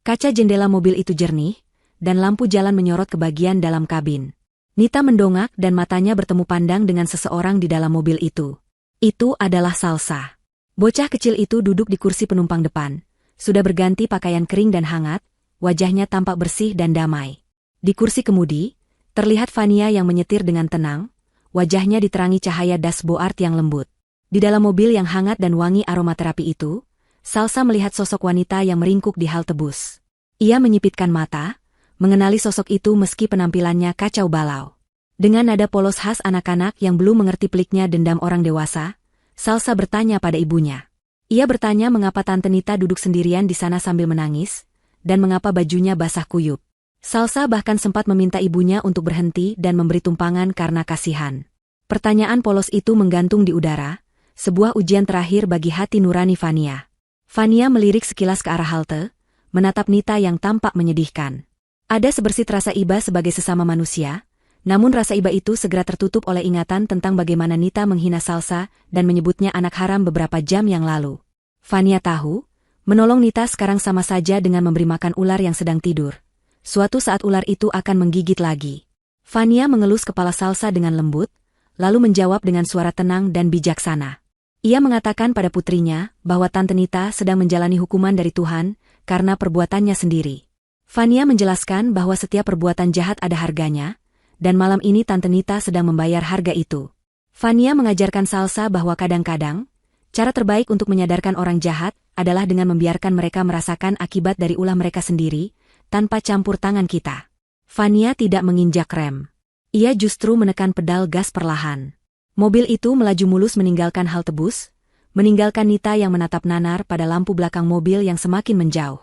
Kaca jendela mobil itu jernih, dan lampu jalan menyorot ke bagian dalam kabin. Nita mendongak dan matanya bertemu pandang dengan seseorang di dalam mobil itu. Itu adalah Salsa. Bocah kecil itu duduk di kursi penumpang depan. Sudah berganti pakaian kering dan hangat, wajahnya tampak bersih dan damai. Di kursi kemudi, terlihat Fania yang menyetir dengan tenang, wajahnya diterangi cahaya dashboard yang lembut. Di dalam mobil yang hangat dan wangi aromaterapi itu, Salsa melihat sosok wanita yang meringkuk di halte bus. Ia menyipitkan mata, mengenali sosok itu meski penampilannya kacau balau. Dengan nada polos khas anak-anak yang belum mengerti peliknya dendam orang dewasa, Salsa bertanya pada ibunya. Ia bertanya mengapa Tante Nita duduk sendirian di sana sambil menangis, dan mengapa bajunya basah kuyup. Salsa bahkan sempat meminta ibunya untuk berhenti dan memberi tumpangan karena kasihan. Pertanyaan polos itu menggantung di udara, sebuah ujian terakhir bagi hati nurani Fania. Fania melirik sekilas ke arah halte, menatap Nita yang tampak menyedihkan. Ada sebersit rasa iba sebagai sesama manusia, namun rasa iba itu segera tertutup oleh ingatan tentang bagaimana Nita menghina Salsa dan menyebutnya anak haram beberapa jam yang lalu. Fania tahu, menolong Nita sekarang sama saja dengan memberi makan ular yang sedang tidur. Suatu saat ular itu akan menggigit lagi. Fania mengelus kepala Salsa dengan lembut, lalu menjawab dengan suara tenang dan bijaksana. Ia mengatakan pada putrinya bahwa Tante Nita sedang menjalani hukuman dari Tuhan karena perbuatannya sendiri. Fania menjelaskan bahwa setiap perbuatan jahat ada harganya, dan malam ini Tante Nita sedang membayar harga itu. Fania mengajarkan Salsa bahwa kadang-kadang, cara terbaik untuk menyadarkan orang jahat adalah dengan membiarkan mereka merasakan akibat dari ulah mereka sendiri, tanpa campur tangan kita. Fania tidak menginjak rem. Ia justru menekan pedal gas perlahan. Mobil itu melaju mulus meninggalkan halte bus, meninggalkan Nita yang menatap nanar pada lampu belakang mobil yang semakin menjauh.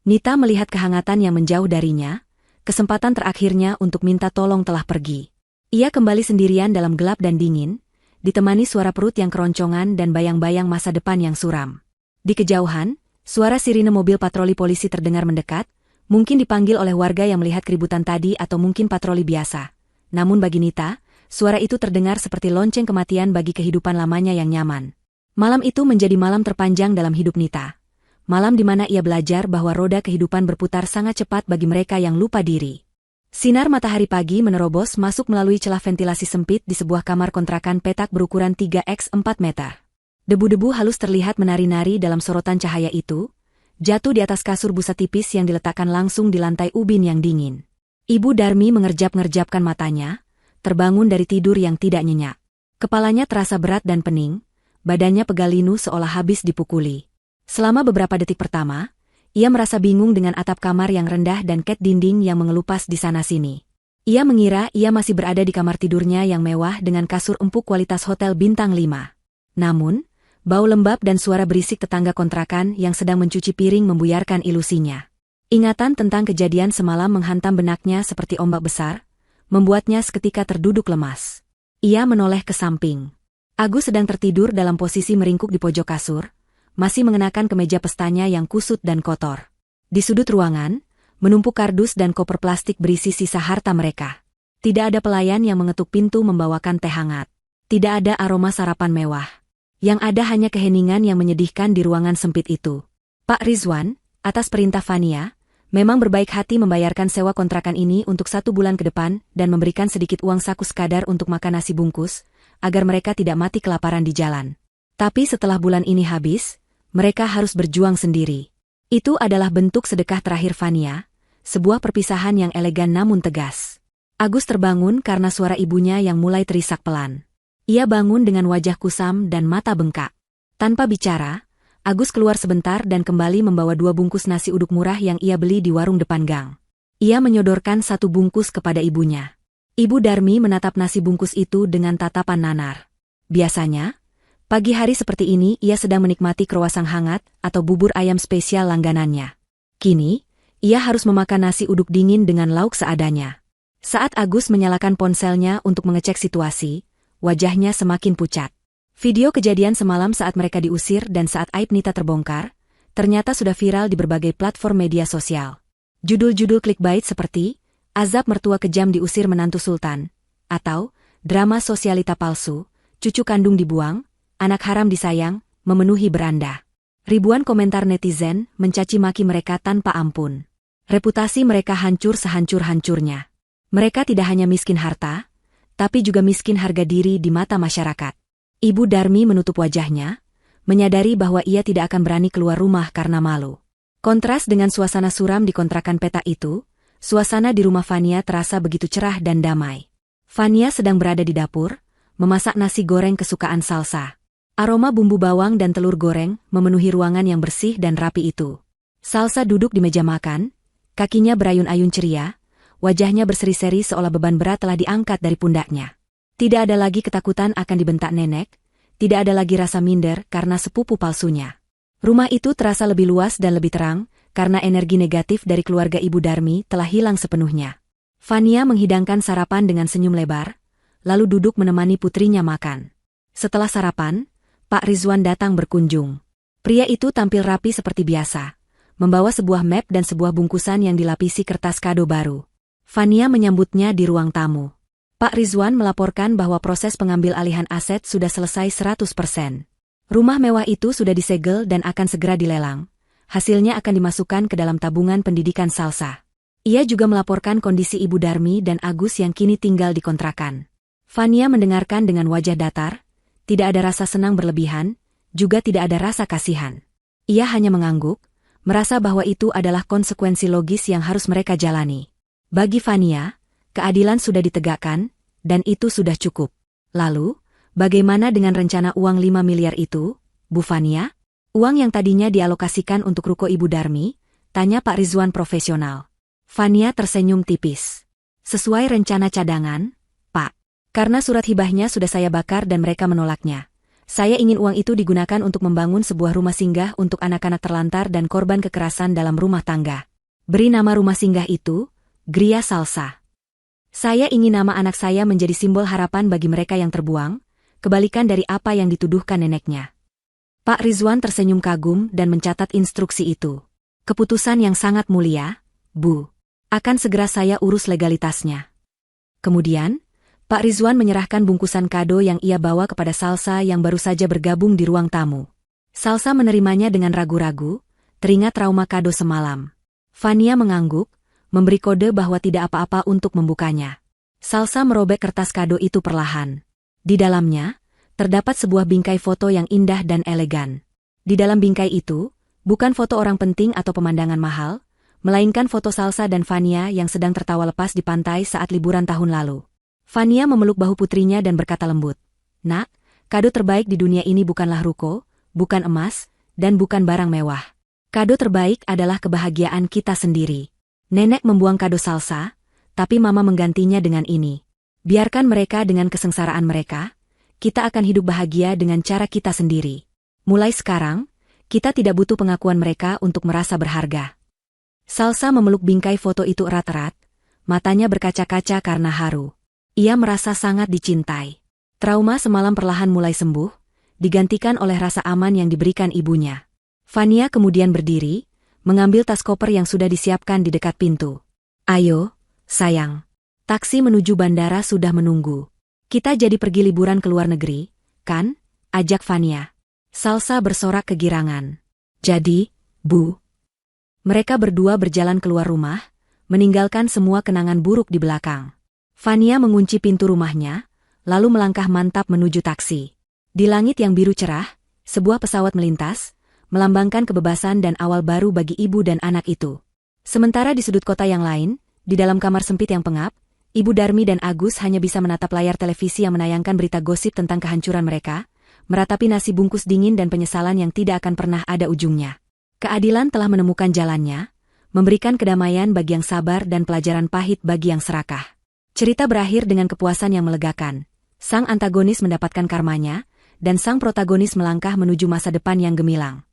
Nita melihat kehangatan yang menjauh darinya, kesempatan terakhirnya untuk minta tolong telah pergi. Ia kembali sendirian dalam gelap dan dingin, ditemani suara perut yang keroncongan dan bayang-bayang masa depan yang suram. Di kejauhan, suara sirine mobil patroli polisi terdengar mendekat, mungkin dipanggil oleh warga yang melihat keributan tadi atau mungkin patroli biasa. Namun bagi Nita, suara itu terdengar seperti lonceng kematian bagi kehidupan lamanya yang nyaman. Malam itu menjadi malam terpanjang dalam hidup Nita. Malam di mana ia belajar bahwa roda kehidupan berputar sangat cepat bagi mereka yang lupa diri. Sinar matahari pagi menerobos masuk melalui celah ventilasi sempit di sebuah kamar kontrakan petak berukuran 3x4 meter. Debu-debu halus terlihat menari-nari dalam sorotan cahaya itu, jatuh di atas kasur busa tipis yang diletakkan langsung di lantai ubin yang dingin. Ibu Darmi mengerjap-ngerjapkan matanya, terbangun dari tidur yang tidak nyenyak. Kepalanya terasa berat dan pening, badannya pegal linu seolah habis dipukuli. Selama beberapa detik pertama, ia merasa bingung dengan atap kamar yang rendah dan ket dinding yang mengelupas di sana-sini. Ia mengira ia masih berada di kamar tidurnya yang mewah dengan kasur empuk kualitas hotel bintang 5. Namun, bau lembab dan suara berisik tetangga kontrakan yang sedang mencuci piring membuyarkan ilusinya. Ingatan tentang kejadian semalam menghantam benaknya seperti ombak besar, membuatnya seketika terduduk lemas. Ia menoleh ke samping. Agus sedang tertidur dalam posisi meringkuk di pojok kasur, masih mengenakan kemeja pestanya yang kusut dan kotor. Di sudut ruangan, menumpuk kardus dan koper plastik berisi sisa harta mereka. Tidak ada pelayan yang mengetuk pintu membawakan teh hangat. Tidak ada aroma sarapan mewah. Yang ada hanya keheningan yang menyedihkan di ruangan sempit itu. Pak Rizwan, atas perintah Fania, memang berbaik hati membayarkan sewa kontrakan ini untuk 1 bulan ke depan dan memberikan sedikit uang saku sekadar untuk makan nasi bungkus, agar mereka tidak mati kelaparan di jalan. Tapi setelah bulan ini habis, mereka harus berjuang sendiri. Itu adalah bentuk sedekah terakhir Fania, sebuah perpisahan yang elegan namun tegas. Agus terbangun karena suara ibunya yang mulai terisak pelan. Ia bangun dengan wajah kusam dan mata bengkak. Tanpa bicara, Agus keluar sebentar dan kembali membawa 2 bungkus nasi uduk murah yang ia beli di warung depan gang. Ia menyodorkan 1 bungkus kepada ibunya. Ibu Darmi menatap nasi bungkus itu dengan tatapan nanar. Biasanya, pagi hari seperti ini ia sedang menikmati kroasang hangat atau bubur ayam spesial langganannya. Kini, ia harus memakan nasi uduk dingin dengan lauk seadanya. Saat Agus menyalakan ponselnya untuk mengecek situasi, wajahnya semakin pucat. Video kejadian semalam saat mereka diusir dan saat aib Nita terbongkar, ternyata sudah viral di berbagai platform media sosial. Judul-judul clickbait seperti, azab mertua kejam diusir menantu sultan, atau, drama sosialita palsu, cucu kandung dibuang, anak haram disayang, memenuhi beranda. Ribuan komentar netizen mencaci maki mereka tanpa ampun. Reputasi mereka hancur sehancur-hancurnya. Mereka tidak hanya miskin harta, tapi juga miskin harga diri di mata masyarakat. Ibu Darmi menutup wajahnya, menyadari bahwa ia tidak akan berani keluar rumah karena malu. Kontras dengan suasana suram di kontrakan petak itu, suasana di rumah Fania terasa begitu cerah dan damai. Fania sedang berada di dapur, memasak nasi goreng kesukaan Salsa. Aroma bumbu bawang dan telur goreng memenuhi ruangan yang bersih dan rapi itu. Salsa duduk di meja makan, kakinya berayun-ayun ceria, wajahnya berseri-seri seolah beban berat telah diangkat dari pundaknya. Tidak ada lagi ketakutan akan dibentak nenek, tidak ada lagi rasa minder karena sepupu palsunya. Rumah itu terasa lebih luas dan lebih terang, karena energi negatif dari keluarga Ibu Darmi telah hilang sepenuhnya. Fania menghidangkan sarapan dengan senyum lebar, lalu duduk menemani putrinya makan. Setelah sarapan, Pak Rizwan datang berkunjung. Pria itu tampil rapi seperti biasa, membawa sebuah map dan sebuah bungkusan yang dilapisi kertas kado baru. Fania menyambutnya di ruang tamu. Pak Rizwan melaporkan bahwa proses pengambil alihan aset sudah selesai 100%. Rumah mewah itu sudah disegel dan akan segera dilelang. Hasilnya akan dimasukkan ke dalam tabungan pendidikan Salsa. Ia juga melaporkan kondisi Ibu Darmi dan Agus yang kini tinggal di kontrakan. Fania mendengarkan dengan wajah datar, tidak ada rasa senang berlebihan, juga tidak ada rasa kasihan. Ia hanya mengangguk, merasa bahwa itu adalah konsekuensi logis yang harus mereka jalani. Bagi Fania, keadilan sudah ditegakkan, dan itu sudah cukup. Lalu, bagaimana dengan rencana uang 5 miliar itu, Bu Fania? Uang yang tadinya dialokasikan untuk ruko Ibu Darmi? Tanya Pak Rizwan profesional. Fania tersenyum tipis. Sesuai rencana cadangan, Pak. Karena surat hibahnya sudah saya bakar dan mereka menolaknya. Saya ingin uang itu digunakan untuk membangun sebuah rumah singgah untuk anak-anak terlantar dan korban kekerasan dalam rumah tangga. Beri nama rumah singgah itu, Gria Salsa. Saya ingin nama anak saya menjadi simbol harapan bagi mereka yang terbuang, kebalikan dari apa yang dituduhkan neneknya. Pak Rizwan tersenyum kagum dan mencatat instruksi itu. Keputusan yang sangat mulia, Bu. Akan segera saya urus legalitasnya. Kemudian, Pak Rizwan menyerahkan bungkusan kado yang ia bawa kepada Salsa yang baru saja bergabung di ruang tamu. Salsa menerimanya dengan ragu-ragu, teringat trauma kado semalam. Fania mengangguk, memberi kode bahwa tidak apa-apa untuk membukanya. Salsa merobek kertas kado itu perlahan. Di dalamnya, terdapat sebuah bingkai foto yang indah dan elegan. Di dalam bingkai itu, bukan foto orang penting atau pemandangan mahal, melainkan foto Salsa dan Fania yang sedang tertawa lepas di pantai saat liburan tahun lalu. Fania memeluk bahu putrinya dan berkata lembut, "Nak, kado terbaik di dunia ini bukanlah ruko, bukan emas, dan bukan barang mewah. Kado terbaik adalah kebahagiaan kita sendiri." Nenek membuang kado Salsa, tapi Mama menggantinya dengan ini. Biarkan mereka dengan kesengsaraan mereka, kita akan hidup bahagia dengan cara kita sendiri. Mulai sekarang, kita tidak butuh pengakuan mereka untuk merasa berharga. Salsa memeluk bingkai foto itu erat-erat, matanya berkaca-kaca karena haru. Ia merasa sangat dicintai. Trauma semalam perlahan mulai sembuh, digantikan oleh rasa aman yang diberikan ibunya. Fania kemudian berdiri, mengambil tas koper yang sudah disiapkan di dekat pintu. "Ayo, sayang. Taksi menuju bandara sudah menunggu. Kita jadi pergi liburan ke luar negeri, kan?" ajak Fania. Salsa bersorak kegirangan. "Jadi, Bu." Mereka berdua berjalan keluar rumah, meninggalkan semua kenangan buruk di belakang. Fania mengunci pintu rumahnya, lalu melangkah mantap menuju taksi. Di langit yang biru cerah, sebuah pesawat melintas, melambangkan kebebasan dan awal baru bagi ibu dan anak itu. Sementara di sudut kota yang lain, di dalam kamar sempit yang pengap, Ibu Darmi dan Agus hanya bisa menatap layar televisi yang menayangkan berita gosip tentang kehancuran mereka, meratapi nasi bungkus dingin dan penyesalan yang tidak akan pernah ada ujungnya. Keadilan telah menemukan jalannya, memberikan kedamaian bagi yang sabar dan pelajaran pahit bagi yang serakah. Cerita berakhir dengan kepuasan yang melegakan. Sang antagonis mendapatkan karmanya, dan sang protagonis melangkah menuju masa depan yang gemilang.